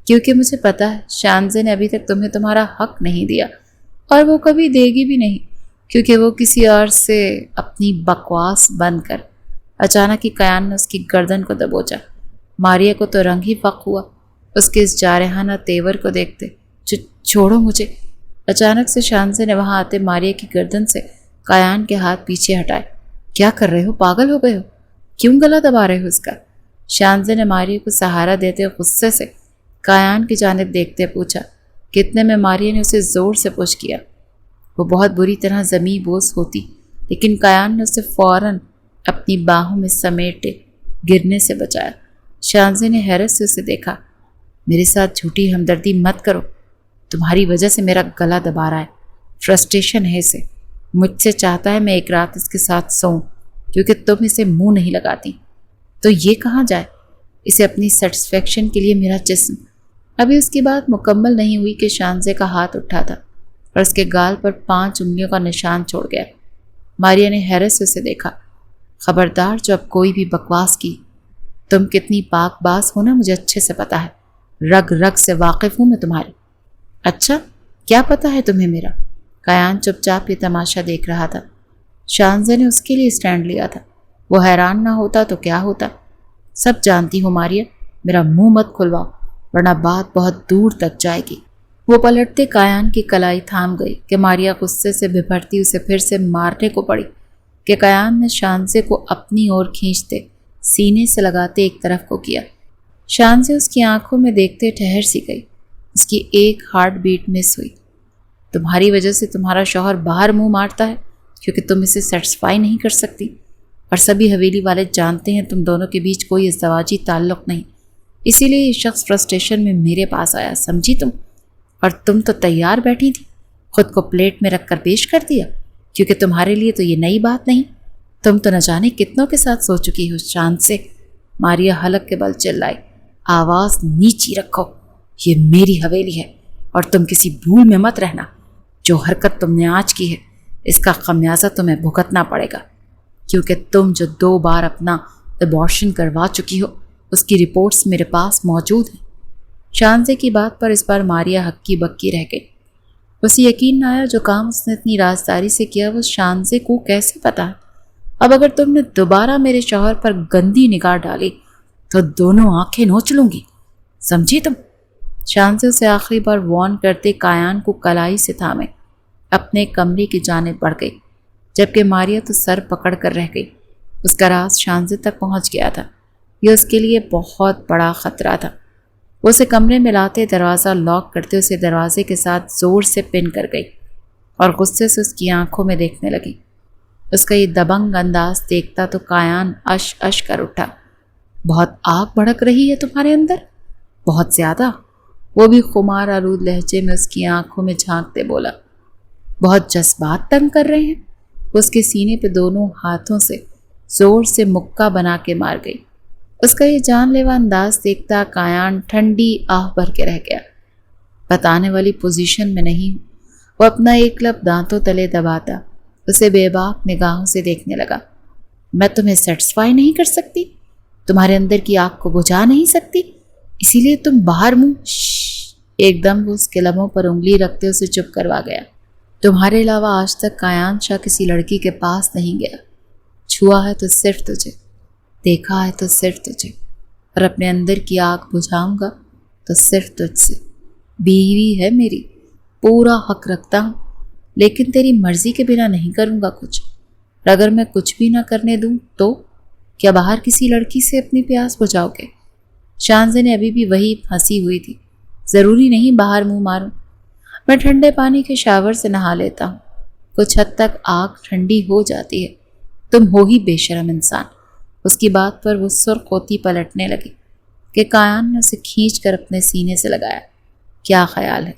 کیونکہ مجھے پتا ہے شانزے نے ابھی تک تمہیں تمہارا حق نہیں دیا، اور وہ کبھی دے گی بھی نہیں، کیونکہ وہ کسی اور سے اپنی بکواس بند کر۔ اچانک ہی قیان نے اس کی گردن کو دبوچا۔ ماریا کو تو رنگ ہی فق ہوا اس کے اس جارحانہ تیور کو دیکھتے۔ چھوڑو مجھے! اچانک سے شانزے نے وہاں آتے ماریا کی گردن سے قیان کے ہاتھ پیچھے ہٹائے۔ کیا کر رہے ہو؟ پاگل ہو گئے ہو؟ کیوں گلا دبا رہے ہو اس کا؟ شانزے نے ماریا کو سہارا دیتے غصے سے قیان کی جانب دیکھتے پوچھا۔ کتنے میں ماریا نے اسے زور سے پش کیا۔ وہ بہت بری طرح زمیں بوس ہوتی، لیکن قیان نے اسے فوراً اپنی باہوں میں سمیٹے گرنے سے بچایا۔ شانزے نے حیرت سے اسے دیکھا۔ میرے ساتھ جھوٹی ہمدردی مت کرو، تمہاری وجہ سے میرا گلا دبا رہا ہے، فرسٹریشن ہے اسے، مجھ سے چاہتا ہے میں ایک رات اس کے ساتھ سوؤں، کیونکہ تم اسے منہ نہیں لگاتی۔ تو یہ کہاں جائے؟ اسے اپنی سیٹسفیکشن کے لیے میرا جسم۔ ابھی اس کی بات مکمل نہیں ہوئی کہ شانزے کا ہاتھ اٹھا تھا اور اس کے گال پر 5 انگلیوں کا نشان چھوڑ گیا۔ ماریا نے حیرت سے اسے دیکھا۔ خبردار جو اب کوئی بھی بکواس کی، تم کتنی پاک باز ہو نا مجھے اچھے سے پتا ہے، رگ رگ سے واقف ہوں میں تمہاری۔ اچھا، کیا پتا ہے تمہیں میرا؟ قیان چپ چاپ یہ تماشا دیکھ رہا تھا۔ شانزے نے اس کے لیے اسٹینڈ لیا تھا، وہ حیران نہ ہوتا تو کیا ہوتا۔ سب جانتی ہوں ماریا، میرا منہ مت کھلواؤ ورنہ بات بہت دور تک جائے گی۔ وہ پلٹتے قیان کی کلائی تھام گئی کہ ماریا غصے سے بھرتی اسے پھر سے مارنے کو پڑی کہ قیان نے شانزے کو اپنی اور کھینچتے سینے سے لگاتے ایک طرف کو کیا۔ شانزے اس کی آنکھوں میں دیکھتے ٹھہر سی گئی، اس کی ایک ہارٹ بیٹ مس ہوئی۔ تمہاری وجہ سے تمہارا شوہر باہر منہ مارتا ہے کیونکہ تم اسے سیٹسفائی نہیں کر سکتی، اور سبھی حویلی والے جانتے ہیں تم دونوں کے بیچ کوئی ازدواجی تعلق نہیں، اسی لیے یہ شخص فرسٹریشن میں میرے پاس آیا، سمجھی تم؟ اور تم تو تیار بیٹھی تھی، خود کو پلیٹ میں رکھ کر پیش کر دیا، کیونکہ تمہارے لیے تو یہ نئی بات نہیں، تم تو نہ جانے کتنوں کے ساتھ سو چکی ہو۔ شان سے ماریا حلق کے بل چلائی۔ آواز نیچی رکھو، یہ میری حویلی ہے اور تم کسی بھول میں مت رہنا۔ جو حرکت تم نے آج کی ہے اس کا خمیازہ تمہیں بھگتنا پڑے گا، کیونکہ تم جو 2 بار اپنا ابارشن کروا چکی ہو اس کی رپورٹس میرے پاس موجود ہیں۔ شانزے کی بات پر اس بار ماریا ہکی بکی رہ گئی۔ اسے یقین نہ آیا جو کام اس نے اتنی رازداری سے کیا وہ شانزے کو کیسے پتا ہے۔ اب اگر تم نے دوبارہ میرے شوہر پر گندی نگاہ ڈالی تو دونوں آنکھیں نوچ لوں گی، سمجھی تم؟ شانزے اسے آخری بار وارن کرتے قیان کو کلائی سے تھامے اپنے کمرے کی جانب بڑھ گئی، جبکہ ماریا تو سر پکڑ کر رہ گئی۔ اس کا راز شانزے تک پہنچ گیا تھا، یہ اس کے لیے بہت بڑا خطرہ تھا۔ وہ اسے کمرے میں لاتے دروازہ لاک کرتے اسے دروازے کے ساتھ زور سے پن کر گئی اور غصے سے اس کی آنکھوں میں دیکھنے لگی۔ اس کا یہ دبنگ انداز دیکھتا تو قیان اش اش کر اٹھا۔ بہت آگ بھڑک رہی ہے تمہارے اندر، بہت زیادہ، وہ بھی خمار آلود لہجے میں اس کی آنکھوں میں جھانکتے بولا۔ بہت جذبات تنگ کر رہے ہیں؟ وہ اس کے سینے پہ دونوں ہاتھوں سے زور سے مکہ بنا کے مار گئی۔ اس کا یہ جان لیوا انداز دیکھتا قیان ٹھنڈی آہ بھر کے رہ گیا۔ بتانے والی پوزیشن میں نہیں ہوں۔ وہ اپنا ایک لب دانتوں تلے دباتا اسے بے باک نگاہوں سے دیکھنے لگا۔ میں تمہیں سیٹسفائی نہیں کر سکتی، تمہارے اندر کی آگ کو بجھا نہیں سکتی، اسی لیے تم باہر منہ۔ ایک دم وہ اس کے لبوں پر انگلی رکھتے اسے چپ کروا گیا۔ تمہارے علاوہ آج تک قیان شاہ کسی لڑکی کے پاس نہیں گیا، چھوا ہے تو صرف تجھے۔ دیکھا ہے تو صرف تجھے، اور اپنے اندر کی آگ بجھاؤں گا تو صرف تجھ سے۔ بیوی ہے میری، پورا حق رکھتا ہوں، لیکن تیری مرضی کے بنا نہیں کروں گا کچھ۔ اور اگر میں کچھ بھی نہ کرنے دوں تو کیا باہر کسی لڑکی سے اپنی پیاس بجھاؤ گے؟ شانزے نے ابھی بھی وہی ہنسی ہوئی تھی۔ ضروری نہیں باہر منہ ماروں، میں ٹھنڈے پانی کے شاور سے نہا لیتا ہوں، کچھ حد تک آگ ٹھنڈی ہو جاتی ہے۔ تم ہو ہی بے شرم انسان۔ اس کی بات پر وہ سرخ ہوتی پلٹنے لگی کہ کایان نے اسے کھینچ کر اپنے سینے سے لگایا۔ کیا خیال ہے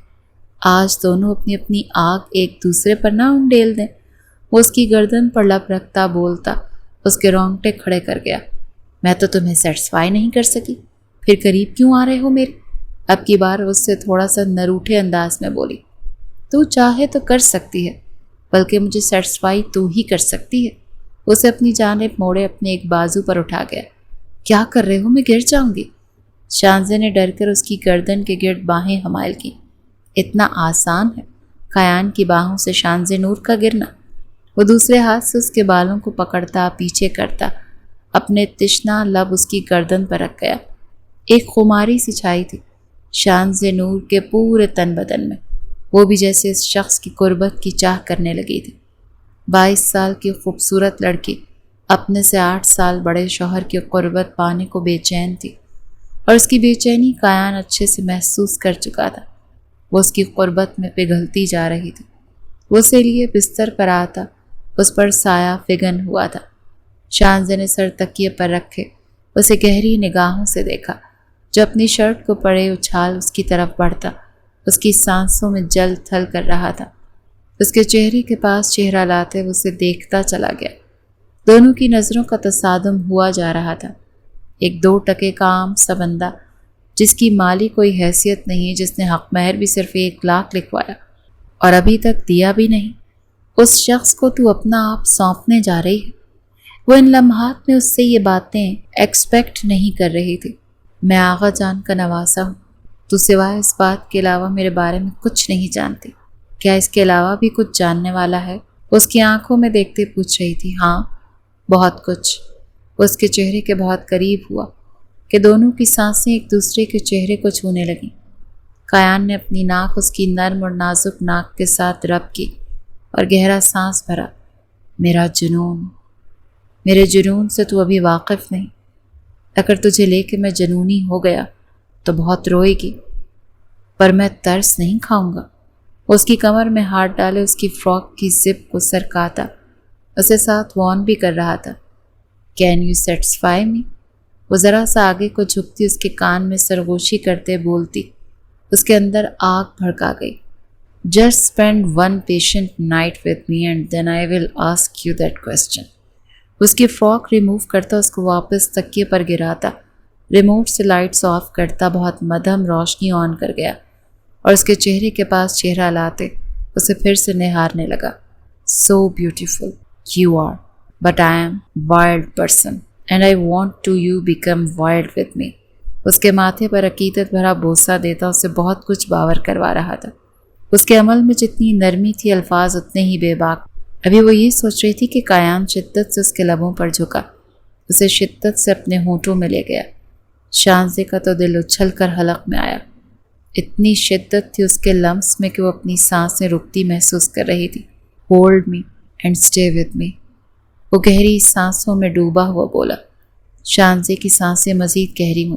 آج دونوں اپنی اپنی آگ ایک دوسرے پر نہ انڈیل دیں؟ وہ اس کی گردن پر لب رکھتا بولتا اس کے رونگٹے کھڑے کر گیا۔ میں تو تمہیں سیٹسفائی نہیں کر سکی، پھر قریب کیوں آ رہے ہو میرے؟ اب کی بار اس سے تھوڑا سا نروٹھے انداز میں بولی۔ تو چاہے تو کر سکتی ہے، بلکہ مجھے سیٹسفائی تو ہی کر سکتی ہے۔ اسے اپنی جانب موڑے اپنے ایک بازو پر اٹھا گیا۔ کیا کر رہے ہو؟ میں گر جاؤں گی۔ شانزے نے ڈر کر اس کی گردن کے گرد باہیں حمائل کی۔ اتنا آسان ہے کایان کی باہوں سے شانزے نور کا گرنا؟ وہ دوسرے ہاتھ سے اس کے بالوں کو پکڑتا پیچھے کرتا اپنے تشنا لب اس کی گردن پر رکھ گیا۔ ایک خماری سی چھائی تھی شانزے نور کے پورے تن بدن میں، وہ بھی جیسے اس شخص کی قربت کی چاہ کرنے لگی تھی۔ 22 سال کی خوبصورت لڑکی اپنے سے 8 سال بڑے شوہر کی قربت پانے کو بے چین تھی، اور اس کی بے چینی کایان اچھے سے محسوس کر چکا تھا۔ وہ اس کی قربت میں پگھلتی جا رہی تھی۔ وہ اسے لیے بستر پر آتا، اس پر سایہ فگن ہوا تھا۔ شانزے نے سر تکیے پر رکھے اسے گہری نگاہوں سے دیکھا، جو اپنی شرٹ کو پڑے اچھال اس کی طرف بڑھتا اس کی سانسوں میں جل تھل کر رہا تھا۔ اس کے چہرے کے پاس چہرہ لاتے وہ اسے دیکھتا چلا گیا۔ دونوں کی نظروں کا تصادم ہوا جا رہا تھا۔ ایک 2 ٹکے کا عام سا بندہ جس کی مالی کوئی حیثیت نہیں، جس نے حق مہر بھی صرف 1 لاکھ لکھوایا اور ابھی تک دیا بھی نہیں، اس شخص کو تو اپنا آپ سونپنے جا رہی ہے۔ وہ ان لمحات میں اس سے یہ باتیں ایکسپیکٹ نہیں کر رہی تھی۔ میں آغا جان کا نواسا ہوں، تو سوائے اس بات کے علاوہ میرے بارے میں کچھ نہیں جانتی۔ کیا اس کے علاوہ بھی کچھ جاننے والا ہے؟ اس کی آنکھوں میں دیکھتے پوچھ رہی تھی۔ ہاں، بہت کچھ۔ اس کے چہرے کے بہت قریب ہوا کہ دونوں کی سانسیں ایک دوسرے کے چہرے کو چھونے لگیں۔ کایان نے اپنی ناک اس کی نرم اور نازک ناک کے ساتھ رب کی اور گہرا سانس بھرا۔ میرا جنون، میرے جنون سے تو ابھی واقف نہیں۔ اگر تجھے لے کے میں جنونی ہو گیا تو بہت روئے گی، پر میں ترس نہیں کھاؤں گا۔ اس کی کمر میں ہاتھ ڈالے اس کی فراک کی زپ کو سرکاتا اسے ساتھ وارن بھی کر رہا تھا۔ کین یو سیٹسفائی می؟ وہ ذرا سا آگے کو جھکتی اس کے کان میں سرگوشی کرتے بولتی۔ اس کے اندر آگ بھڑکا گئی۔ Just spend 1 patient night with me and then I will ask you that question۔ اس کی فراک ریموو کرتا اس کو واپس تکیے پر گراتا، ریموٹ سے لائٹس آف کرتا بہت مدھم روشنی آن کر گیا اور اس کے چہرے کے پاس چہرہ لاتے اسے پھر سے نہارنے لگا۔ So beautiful you are, but I am wild person and I want to you become wild with me۔ اس کے ماتھے پر عقیدت بھرا بوسہ دیتا اسے بہت کچھ باور کروا رہا تھا۔ اس کے عمل میں جتنی نرمی تھی الفاظ اتنے ہی بے باک۔ ابھی وہ یہ سوچ رہی تھی کہ کایان شدت سے اس کے لبوں پر جھکا، اسے شدت سے اپنے ہونٹوں میں لے گیا۔ شانزے کا تو دل اچھل کر حلق میں آیا۔ اتنی شدت تھی اس کے لمس میں کہ وہ اپنی سانسیں رکتی محسوس کر رہی تھی۔ Hold me and stay with me, وہ گہری سانسوں میں ڈوبا ہوا بولا۔ شانزے کی سانسیں مزید گہری ہوں،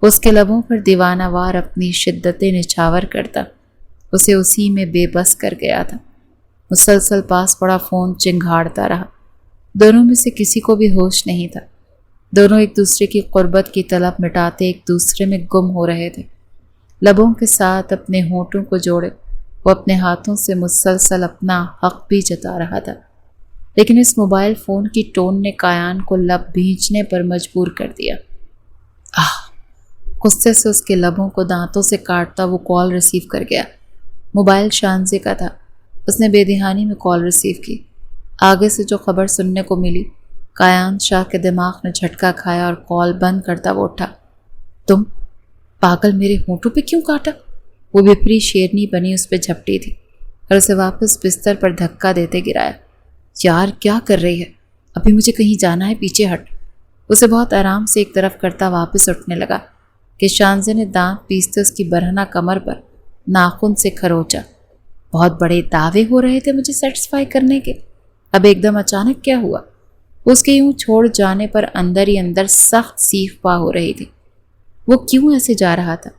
اس کے لبوں پر دیوانہ وار اپنی شدتیں نچھاور کرتا اسے اسی میں بے بس کر گیا تھا۔ مسلسل پاس پڑا فون چنگھاڑتا رہا۔ دونوں میں سے کسی کو بھی ہوش نہیں تھا۔ دونوں ایک دوسرے کی قربت کی طلب مٹاتے ایک دوسرے میں گم ہو رہے تھے۔ لبوں کے ساتھ اپنے ہونٹوں کو جوڑے وہ اپنے ہاتھوں سے مسلسل اپنا حق بھی جتا رہا تھا، لیکن اس موبائل فون کی ٹون نے کایان کو لب بھینچنے پر مجبور کر دیا۔ غصے سے اس کے لبوں کو دانتوں سے کاٹتا وہ کال ریسیو کر گیا۔ موبائل شانزے کا تھا۔ اس نے بے دہانی میں کال ریسیو کی۔ آگے سے جو خبر سننے کو ملی، کایان شاہ کے دماغ نے جھٹکا کھایا اور کال بند کرتا وہ اٹھا۔ تم پاگل، میرے ہونٹوں پہ کیوں کاٹا؟ وہ بپری شیرنی بنی اس پہ جھپٹی تھی اور اسے واپس بستر پر دھکا دیتے گرایا۔ یار کیا کر رہی ہے؟ ابھی مجھے کہیں جانا ہے، پیچھے ہٹ۔ اسے بہت آرام سے ایک طرف کرتا واپس اٹھنے لگا کہ شانزے نے دانت پیستے اس کی برہنہ کمر پر ناخن سے کھروچا۔ بہت بڑے دعوے ہو رہے تھے مجھے سیٹسفائی کرنے کے، اب ایک دم اچانک کیا ہوا؟ اس کے یوں چھوڑ جانے پر اندر ہی اندر سخت سیخ پا ہو رہی تھی۔ وہ کیوں ایسے جا رہا تھا؟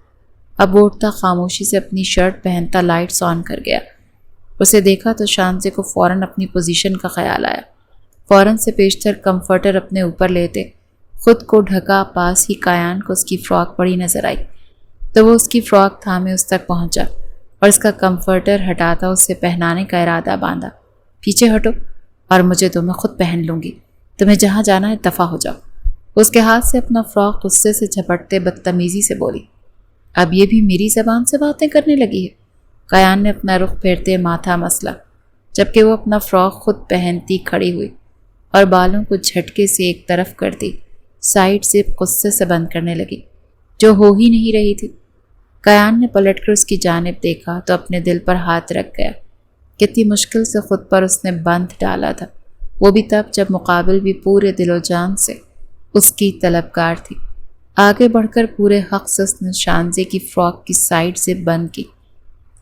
اب وہ اٹھتا خاموشی سے اپنی شرٹ پہنتا لائٹس آن کر گیا۔ اسے دیکھا تو شانزے کو فوراً اپنی پوزیشن کا خیال آیا۔ فوراً سے پیشتر کمفرٹر اپنے اوپر لیتے خود کو ڈھکا، پاس ہی کایان کو اس کی فراک پڑی نظر آئی تو وہ اس کی فراک تھامے اس تک پہنچا اور اس کا کمفرٹر ہٹاتا اسے پہنانے کا ارادہ باندھا۔ پیچھے ہٹو اور مجھے تو میں خود پہن لوں گی، تمہیں جہاں جانا ہے دفع ہو جاؤ۔ اس کے ہاتھ سے اپنا فراک غصے سے جھپٹتے بدتمیزی سے بولی۔ اب یہ بھی میری زبان سے باتیں کرنے لگی ہے؟ کایان نے اپنا رخ پھیرتے ماتھا مسلا، جبکہ وہ اپنا فراک خود پہنتی کھڑی ہوئی اور بالوں کو جھٹکے سے ایک طرف کر دی، سائڈ سے غصے سے بند کرنے لگی جو ہو ہی نہیں رہی تھی۔ کایان نے پلٹ کر اس کی جانب دیکھا تو اپنے دل پر ہاتھ رکھ گیا۔ کتنی مشکل سے خود پر اس نے بند ڈالا تھا، وہ بھی تب جب مقابل بھی پورے دل و جان سے اس کی طلبگار تھی۔ آگے بڑھ کر پورے حق سے اس نے شانزے کی فراک کی سائڈ سے بند کی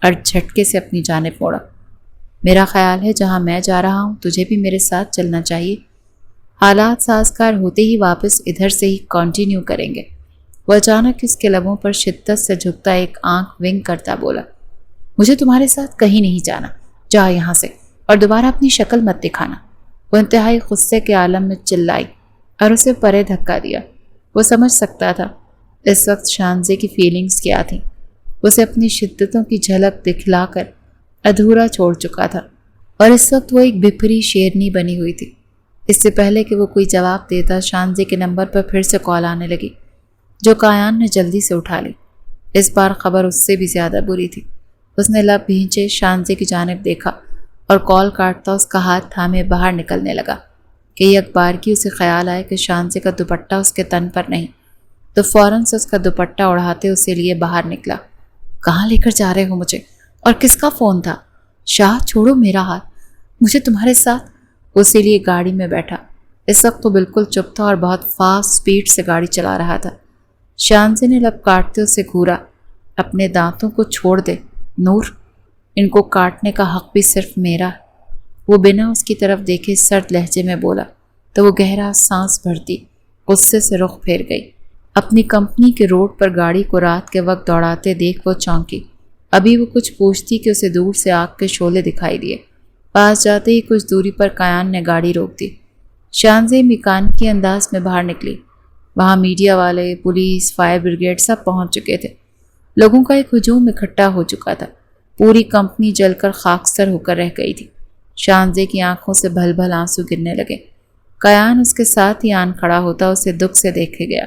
اور جھٹکے سے اپنی جانب موڑا۔ میرا خیال ہے جہاں میں جا رہا ہوں تجھے بھی میرے ساتھ چلنا چاہیے۔ حالات سازگار ہوتے ہی واپس ادھر سے ہی کنٹینیو کریں گے۔ وہ اچانک اس کے لبوں پر شدت سے جھکتا ایک آنکھ ونگ کرتا بولا، مجھے تمہارے ساتھ کہیں نہیں جانا، جا یہاں سے اور دوبارہ اپنی شکل مت دکھانا۔ وہ انتہائی غصے کے عالم میں چلائی اور اسے پرے دھکا دیا۔ وہ سمجھ سکتا تھا اس وقت شانزے کی فیلنگز کیا تھیں۔ اسے اپنی شدتوں کی جھلک دکھلا کر ادھورا چھوڑ چکا تھا اور اس وقت وہ ایک بھپری شیرنی بنی ہوئی تھی۔ اس سے پہلے کہ وہ کوئی جواب دیتا، شانزے کے نمبر پر پھر سے کال آنے لگی جو کایان نے جلدی سے اٹھا لی۔ اس بار خبر اس سے بھی زیادہ بری تھی۔ اس نے لب بھینچے شانزے کی جانب دیکھا اور کال کاٹتا اس کا ہاتھ تھامے باہر نکلنے لگا کہ یک بار کی اسے خیال آیا کہ شانزے کا دوپٹہ اس کے تن پر نہیں، تو فوراً سے اس کا دوپٹہ اڑاتے اسے لیے باہر نکلا۔ کہاں لے کر جا رہے ہو مجھے؟ اور کس کا فون تھا؟ شاہ چھوڑو میرا ہاتھ، مجھے تمہارے ساتھ۔ اسی لیے گاڑی میں بیٹھا۔ اس وقت تو بالکل چپ تھا اور بہت فاسٹ سپیڈ سے گاڑی چلا رہا تھا۔ شانزے نے لب کاٹتے اسے گھورا، اپنے دانتوں کو چھوڑ دے نور، ان کو کاٹنے کا حق بھی صرف میرا ہے۔ وہ بنا اس کی طرف دیکھے سرد لہجے میں بولا تو وہ گہرا سانس بھرتی غصے سے رخ پھیر گئی۔ اپنی کمپنی کے روڈ پر گاڑی کو رات کے وقت دوڑاتے دیکھ وہ چونکی۔ ابھی وہ کچھ پوچھتی کہ اسے دور سے آگ کے شعلے دکھائی دیے۔ پاس جاتے ہی کچھ دوری پر کایان نے گاڑی روک دی۔ شانزے میکانیکی انداز میں باہر نکلی۔ وہاں میڈیا والے، پولیس، فائر بریگیڈ سب پہنچ چکے تھے۔ لوگوں کا ایک ہجوم اکٹھا ہو چکا تھا۔ پوری کمپنی جل کر خاکستر ہو کر رہ گئی تھی۔ شانزے کی آنکھوں سے بھل بھل آنسو گرنے لگے۔ کایان اس کے ساتھ ہی آن کھڑا ہوتا اسے دکھ سے دیکھے گیا۔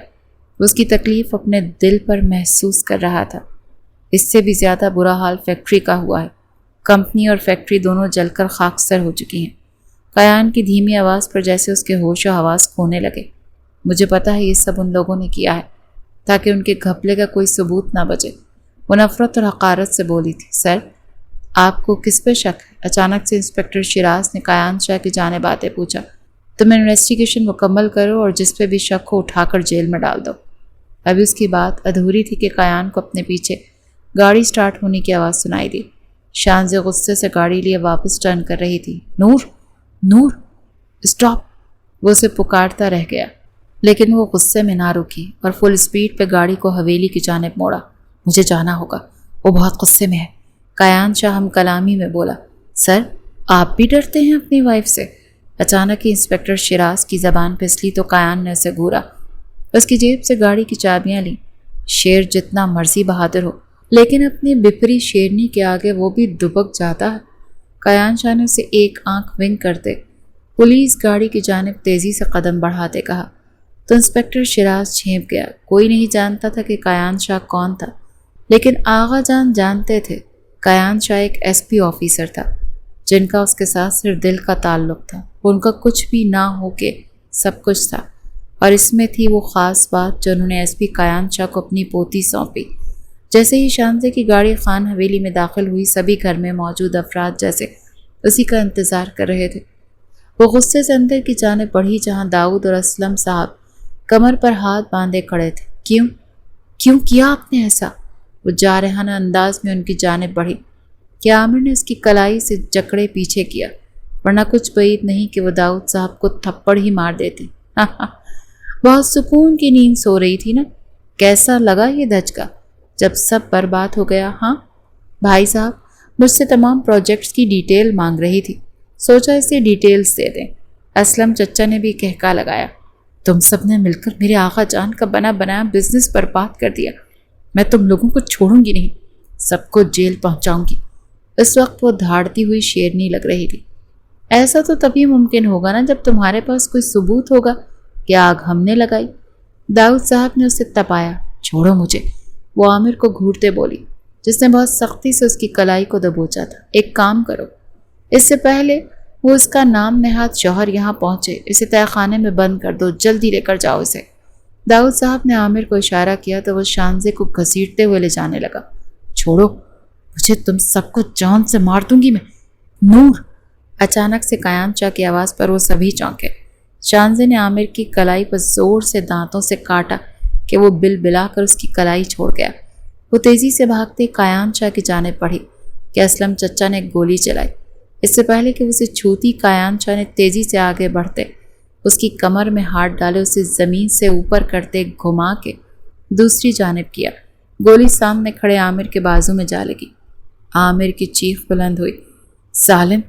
اس کی تکلیف اپنے دل پر محسوس کر رہا تھا۔ اس سے بھی زیادہ برا حال فیکٹری کا ہوا ہے۔ کمپنی اور فیکٹری دونوں جل کر خاکستر ہو چکی ہیں۔ کایان کی دھیمی آواز پر جیسے اس کے ہوش و حواس کھونے لگے۔ مجھے پتا ہے یہ سب ان لوگوں نے کیا ہے تاکہ ان کے گھپلے کا کوئی ثبوت نہ بچے۔ وہ نفرت اور حقارت سے بولی تھی۔ سر، آپ کو کس پہ شک ہے؟ اچانک سے انسپکٹر شیراز نے کایان شاہ کی جانب آتے پوچھا۔ تم انویسٹیگیشن مکمل کرو اور جس پہ بھی شک ہو اٹھا کر جیل میں ڈال دو۔ ابھی اس کی بات ادھوری تھی کہ کایان کو اپنے پیچھے گاڑی سٹارٹ ہونے کی آواز سنائی دی۔ شانزے غصے سے گاڑی لیے واپس ٹرن کر رہی تھی۔ نور، نور، اسٹاپ! وہ اسے پکارتا رہ گیا، لیکن وہ غصے میں نہ رکی اور فل سپیڈ پہ گاڑی کو حویلی کی جانب موڑا۔ مجھے جانا ہوگا، وہ بہت غصے میں ہے، کایان شاہ ہم کلامی میں بولا۔ سر، آپ بھی ڈرتے ہیں اپنی وائف سے؟ اچانک ہی انسپکٹر شیراز کی زبان پھسلی تو کایان نے اسے گھورا۔ اس کی جیب سے گاڑی کی چابیاں لیں۔ شیر جتنا مرضی بہادر ہو، لیکن اپنی بپری شیرنی کے آگے وہ بھی دبک جاتا ہے۔ کایان شاہ نے اسے ایک آنکھ ونگ کرتے پولیس گاڑی کی جانب تیزی سے قدم بڑھاتے کہا تو انسپکٹر شیراز چھینپ گیا۔ کوئی نہیں جانتا تھا کہ کایان شاہ کون تھا، لیکن آغا جان جانتے تھے۔ کایان شاہ ایک ایس پی آفیسر تھا جن کا اس کے ساتھ صرف دل کا تعلق تھا۔ ان کا کچھ بھی نہ ہو کے سب کچھ تھا، اور اس میں تھی وہ خاص بات جو انہوں نے ایس پی کایان شاہ کو اپنی پوتی سونپی۔ جیسے ہی شانزے کی گاڑی خان حویلی میں داخل ہوئی، سبھی گھر میں موجود افراد جیسے اسی کا انتظار کر رہے تھے۔ وہ غصے سے اندر کی جانب بڑھی جہاں داؤد اور اسلم صاحب کمر پر ہاتھ باندھے کھڑے تھے۔ کیوں کیا آپ نے ایسا؟ وہ جارحانہ انداز میں ان کی جانب بڑھی کہ عامر نے اس کی کلائی سے جکڑے پیچھے کیا، ورنہ کچھ بعید نہیں کہ وہ داؤد صاحب کو تھپڑ ہی مار دیتے۔ بہت سکون کی نیند سو رہی تھی نا؟ کیسا لگا یہ دھچکا جب سب برباد ہو گیا؟ ہاں بھائی صاحب مجھ سے تمام پروجیکٹس کی ڈیٹیل مانگ رہی تھی، سوچا اسے ڈیٹیلز دے دیں۔ اسلم چچا نے بھی کہکا لگایا، تم سب نے مل کر میرے آقا جان کا بنا بنایا بزنس برباد کر دیا۔ میں تم لوگوں کو چھوڑوں گی نہیں، سب کو جیل پہنچاؤں گی۔ اس وقت وہ دھاڑتی ہوئی شیرنی لگ رہی تھی۔ ایسا تو تبھی ممکن ہوگا نا جب تمہارے پاس کوئی ثبوت ہوگا کہ آگ ہم نے لگائی۔ داؤد صاحب نے اسے تپایا۔ چھوڑو مجھے، وہ عامر کو گھورتے بولی، جس نے بہت سختی سے اس کی کلائی کو دبوچا تھا۔ ایک کام کرو، اس سے پہلے وہ اس کا نام نہاد شوہر یہاں پہنچے اسے تہہ خانے میں بند کر دو، جلدی لے کر جاؤ اسے۔ داؤد صاحب نے عامر کو اشارہ کیا تو وہ شانزے کو گھسیٹتے ہوئے لے جانے لگا۔ چھوڑو مجھے، تم سب کو جان سے مار دوں گی میں۔ نور! اچانک سے قیام چا کی آواز پر وہ سبھی چونکے۔ شانزے نے عامر کی کلائی پر زور سے دانتوں سے کاٹا کہ وہ بل بلا کر اس کی کلائی چھوڑ گیا۔ وہ تیزی سے بھاگتے قیام چا کی جانب بڑھی کہ اسلم چچا نے گولی چلائی۔ اس سے پہلے کہ اسے چھوتی، قیام چا نے تیزی سے آگے بڑھتے اس کی کمر میں ہاتھ ڈالے، اسے زمین سے اوپر کرتے گھما کے دوسری جانب کیا۔ گولی سامنے کھڑے عامر کے بازو میں جا لگی۔ عامر کی چیخ بلند ہوئی، ظالم،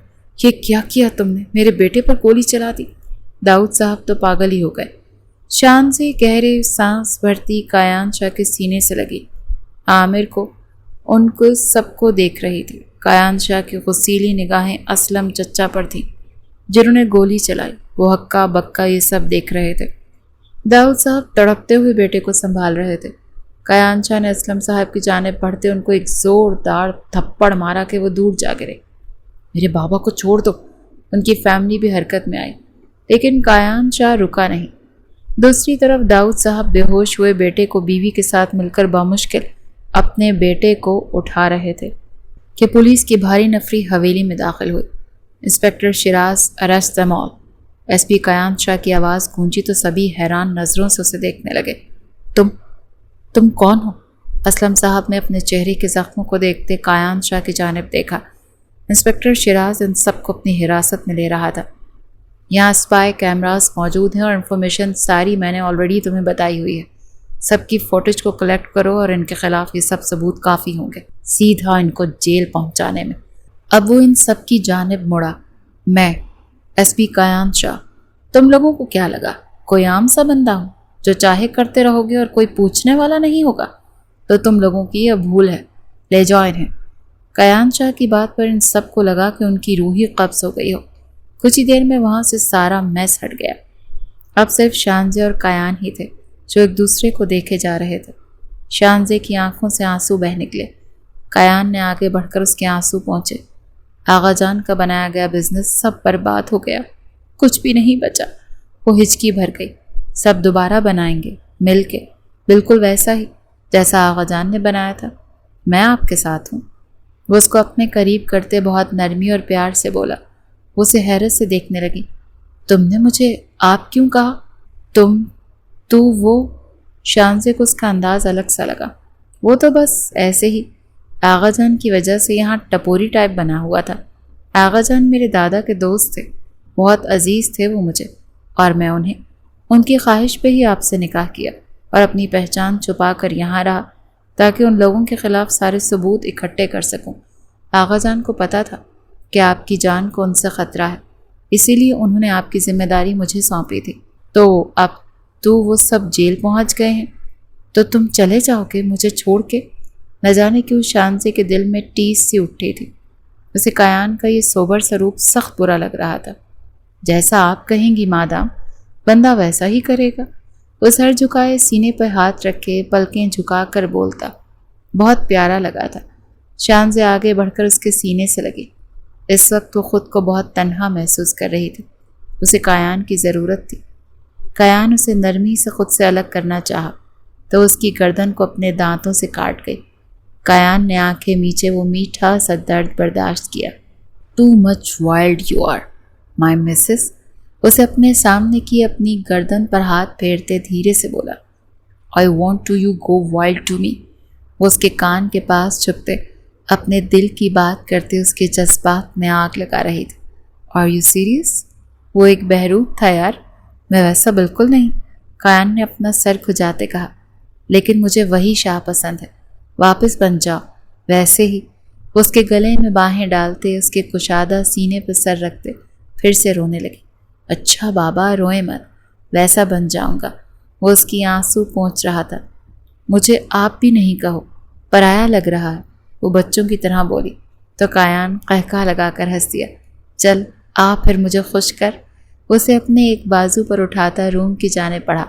یہ کیا کیا تم نے؟ میرے بیٹے پر گولی چلا دی۔ داؤد صاحب تو پاگل ہی ہو گئے۔ شان سے گہرے سانس بھرتی قیام چا کے سینے سے لگی۔ عامر کو، ان کو سب کو دیکھ رہی تھی۔ قیام شاہ کی غصیلی نگاہیں اسلم چچا پر تھیں جنہوں نے گولی چلائی۔ وہ ہکا بکا یہ سب دیکھ رہے تھے۔ داؤد صاحب تڑپتے ہوئے بیٹے کو سنبھال رہے تھے۔ قیام شاہ نے اسلم صاحب کی جانب بڑھتے ان کو ایک زوردار تھپڑ مارا کہ وہ دور جا گرے۔ میرے بابا کو چھوڑ دو۔ ان کی فیملی بھی حرکت میں آئی، لیکن قیام شاہ رکا نہیں۔ دوسری طرف داؤد صاحب بے ہوش ہوئے بیٹے کو بیوی کے ساتھ مل کر بامشکل اپنے بیٹے کو اٹھا رہے تھے کہ پولیس کی بھاری نفری حویلی میں داخل ہوئی۔ Inspector Shiraz, arrest them all. S P قیام شاہ کی آواز گونجی تو سبھی حیران نظروں سے اسے دیکھنے لگے۔ تم کون ہو؟ اسلم صاحب نے اپنے چہرے کے زخموں کو دیکھتے قیام شاہ کی جانب دیکھا۔ انسپکٹر شیراز ان سب کو اپنی حراست میں لے رہا تھا۔ یہاں اسپائی کیمراز موجود ہیں اور انفارمیشن ساری میں نے آلریڈی تمہیں بتائی ہوئی ہے۔ سب کی فوٹیج کو کلیکٹ کرو اور ان کے خلاف یہ سب ثبوت کافی ہوں گے سیدھا ان کو جیل پہنچانے میں۔ اب وہ ان سب کی جانب مڑا۔ میں ایس پی قیام شاہ، تم لوگوں کو کیا لگا کوئی عام سا بندہ ہوں جو چاہے کرتے رہو گے اور کوئی پوچھنے والا نہیں ہوگا؟ تو تم لوگوں کی یہ بھول ہے، لے جاؤ انہیں۔ قیام شاہ کی بات پر ان سب کو لگا کہ ان کی روح ہی قبض ہو گئی ہو۔ کچھ ہی دیر میں وہاں سے سارا میس ہٹ گیا۔ اب صرف شانزے اور قیان ہی تھے جو ایک دوسرے کو دیکھے جا رہے تھے۔ شانزے کی آنکھوں سے آنسو بہہ نکلے۔ قیان نے آگے بڑھ کر اس کے آنسو پہنچے۔ آغا جان کا بنایا گیا بزنس سب برباد ہو گیا، کچھ بھی نہیں بچا۔ وہ ہچکی بھر گئی۔ سب دوبارہ بنائیں گے مل کے، بالکل ویسا ہی جیسا آغا جان نے بنایا تھا۔ میں آپ کے ساتھ ہوں۔ وہ اس کو اپنے قریب کرتے بہت نرمی اور پیار سے بولا۔ وہ اسے حیرت سے دیکھنے لگی۔ تم نے مجھے آپ کیوں کہا؟ تو وہ شانزے کو اس کا انداز الگ سا لگا۔ وہ تو بس ایسے ہی آغا جان کی وجہ سے یہاں ٹپوری ٹائپ بنا ہوا تھا۔ آغا جان میرے دادا کے دوست تھے، بہت عزیز تھے وہ مجھے، اور میں انہیں ان کی خواہش پہ ہی آپ سے نکاح کیا اور اپنی پہچان چھپا کر یہاں رہا تاکہ ان لوگوں کے خلاف سارے ثبوت اکٹھے کر سکوں۔ آغا جان کو پتہ تھا کہ آپ کی جان کو ان سے خطرہ ہے، اسی لیے انہوں نے آپ کی ذمہ داری مجھے سونپی تھی۔ تو اب تو وہ سب جیل پہنچ گئے ہیں تو تم چلے جاؤ گے مجھے چھوڑ کے؟ نہ جانے کیوں شانزے کے دل میں ٹیس سی اٹھی تھی۔ اسے قیان کا یہ سوبر سروپ سخت برا لگ رہا تھا۔ جیسا آپ کہیں گی مادام، بندہ ویسا ہی کرے گا۔ وہ سر جھکائے سینے پر ہاتھ رکھے پلکیں جھکا کر بولتا۔ بہت پیارا لگا تھا۔ شانزے آگے بڑھ کر اس کے سینے سے لگی۔ اس وقت وہ خود کو بہت تنہا محسوس کر رہی تھی۔ اسے قیان کی ضرورت تھی۔ قیان اسے نرمی سے خود سے الگ کرنا چاہا تو اس کی گردن کو اپنے دانتوں سے کاٹ گئی۔ قیان نے آنکھیں میچے وہ میٹھا سا درد برداشت کیا۔ Too much wild you are, my missus۔ اسے اپنے سامنے کی اپنی گردن پر ہاتھ پھیرتے دھیرے سے بولا، I want to you go wild to me۔ وہ اس کے کان کے پاس چھپتے اپنے دل کی بات کرتے اس کے جذبات میں آگ لگا رہی تھی۔ Are you serious؟ وہ ایک بہروپ تھا یار، میں ویسا بالکل نہیں، کایان نے اپنا سر کھجاتے کہا، لیکن مجھے وہی شاہ پسند ہے، واپس بن جاؤ ویسے ہی۔ اس کے گلے میں باہیں ڈالتے اس کے کشادہ سینے پر سر رکھتے پھر سے رونے لگی۔ اچھا بابا روئے مت، ویسا بن جاؤں گا۔ وہ اس کی آنسو پہنچ رہا تھا۔ مجھے آپ بھی نہیں کہو، پرایا لگ رہا ہے، وہ بچوں کی طرح بولی تو کایان قہقہ لگا کر ہنس دیا۔ چل آ پھر مجھے خوش کر۔ اسے اپنے ایک بازو پر اٹھاتا روم کی جانب پڑھا۔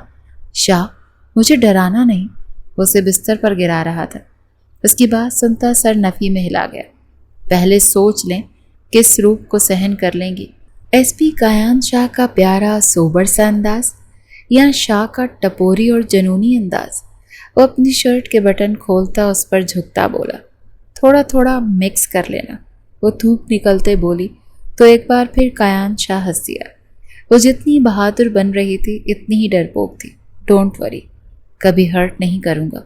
شاہ مجھے ڈرانا نہیں، وہ اسے بستر پر گرا رہا تھا۔ اس کی بات سنتا سر نفی میں ہلا گیا۔ پہلے سوچ لیں کس روپ کو سہن کر لیں گی، ایس پی کایان شاہ کا پیارا سوبر سا انداز یا شاہ کا ٹپوری اور جنونی انداز؟ وہ اپنی شرٹ کے بٹن کھولتا اس پر جھکتا بولا، تھوڑا تھوڑا مکس کر لینا۔ وہ تھوک نکلتے بولی تو ایک بار پھر کایان شاہ ہنس دیا۔ وہ جتنی بہادر بن رہی تھی اتنی ہی ڈرپوک تھی۔ ڈونٹ وری، کبھی ہرٹ نہیں کروں گا،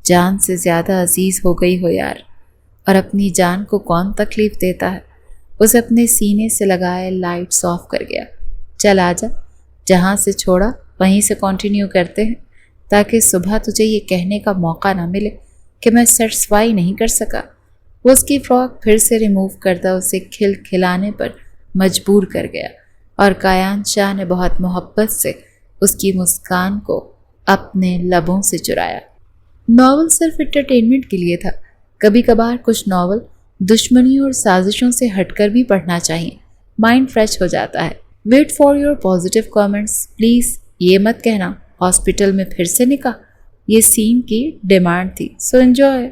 جان سے زیادہ عزیز ہو گئی ہو یار، اور اپنی جان کو کون تکلیف دیتا ہے؟ اسے اپنے سینے سے لگائے لائٹس آف کر گیا۔ چل آجا، جہاں سے چھوڑا وہیں سے کنٹینیو کرتے ہیں، تاکہ صبح تجھے یہ کہنے کا موقع نہ ملے کہ میں سیٹسفائی نہیں کر سکا۔ وہ اس کی فراک پھر سے ریموو کرتا اسے کھل کھلانے پر مجبور کر گیا، اور کایان شاہ نے بہت محبت سے اس کی مسکان کو اپنے لبوں سے چرایا۔ ناول صرف انٹرٹینمنٹ کے لیے تھا، کبھی کبھار کچھ ناول دشمنیوں اور سازشوں سے ہٹ کر بھی پڑھنا چاہیے، مائنڈ فریش ہو جاتا ہے۔ Wait for your positive comments please. یہ مت کہنا ہاسپٹل میں پھر سے نکاح، یہ سین کی ڈیمانڈ تھی، سو انجوائے۔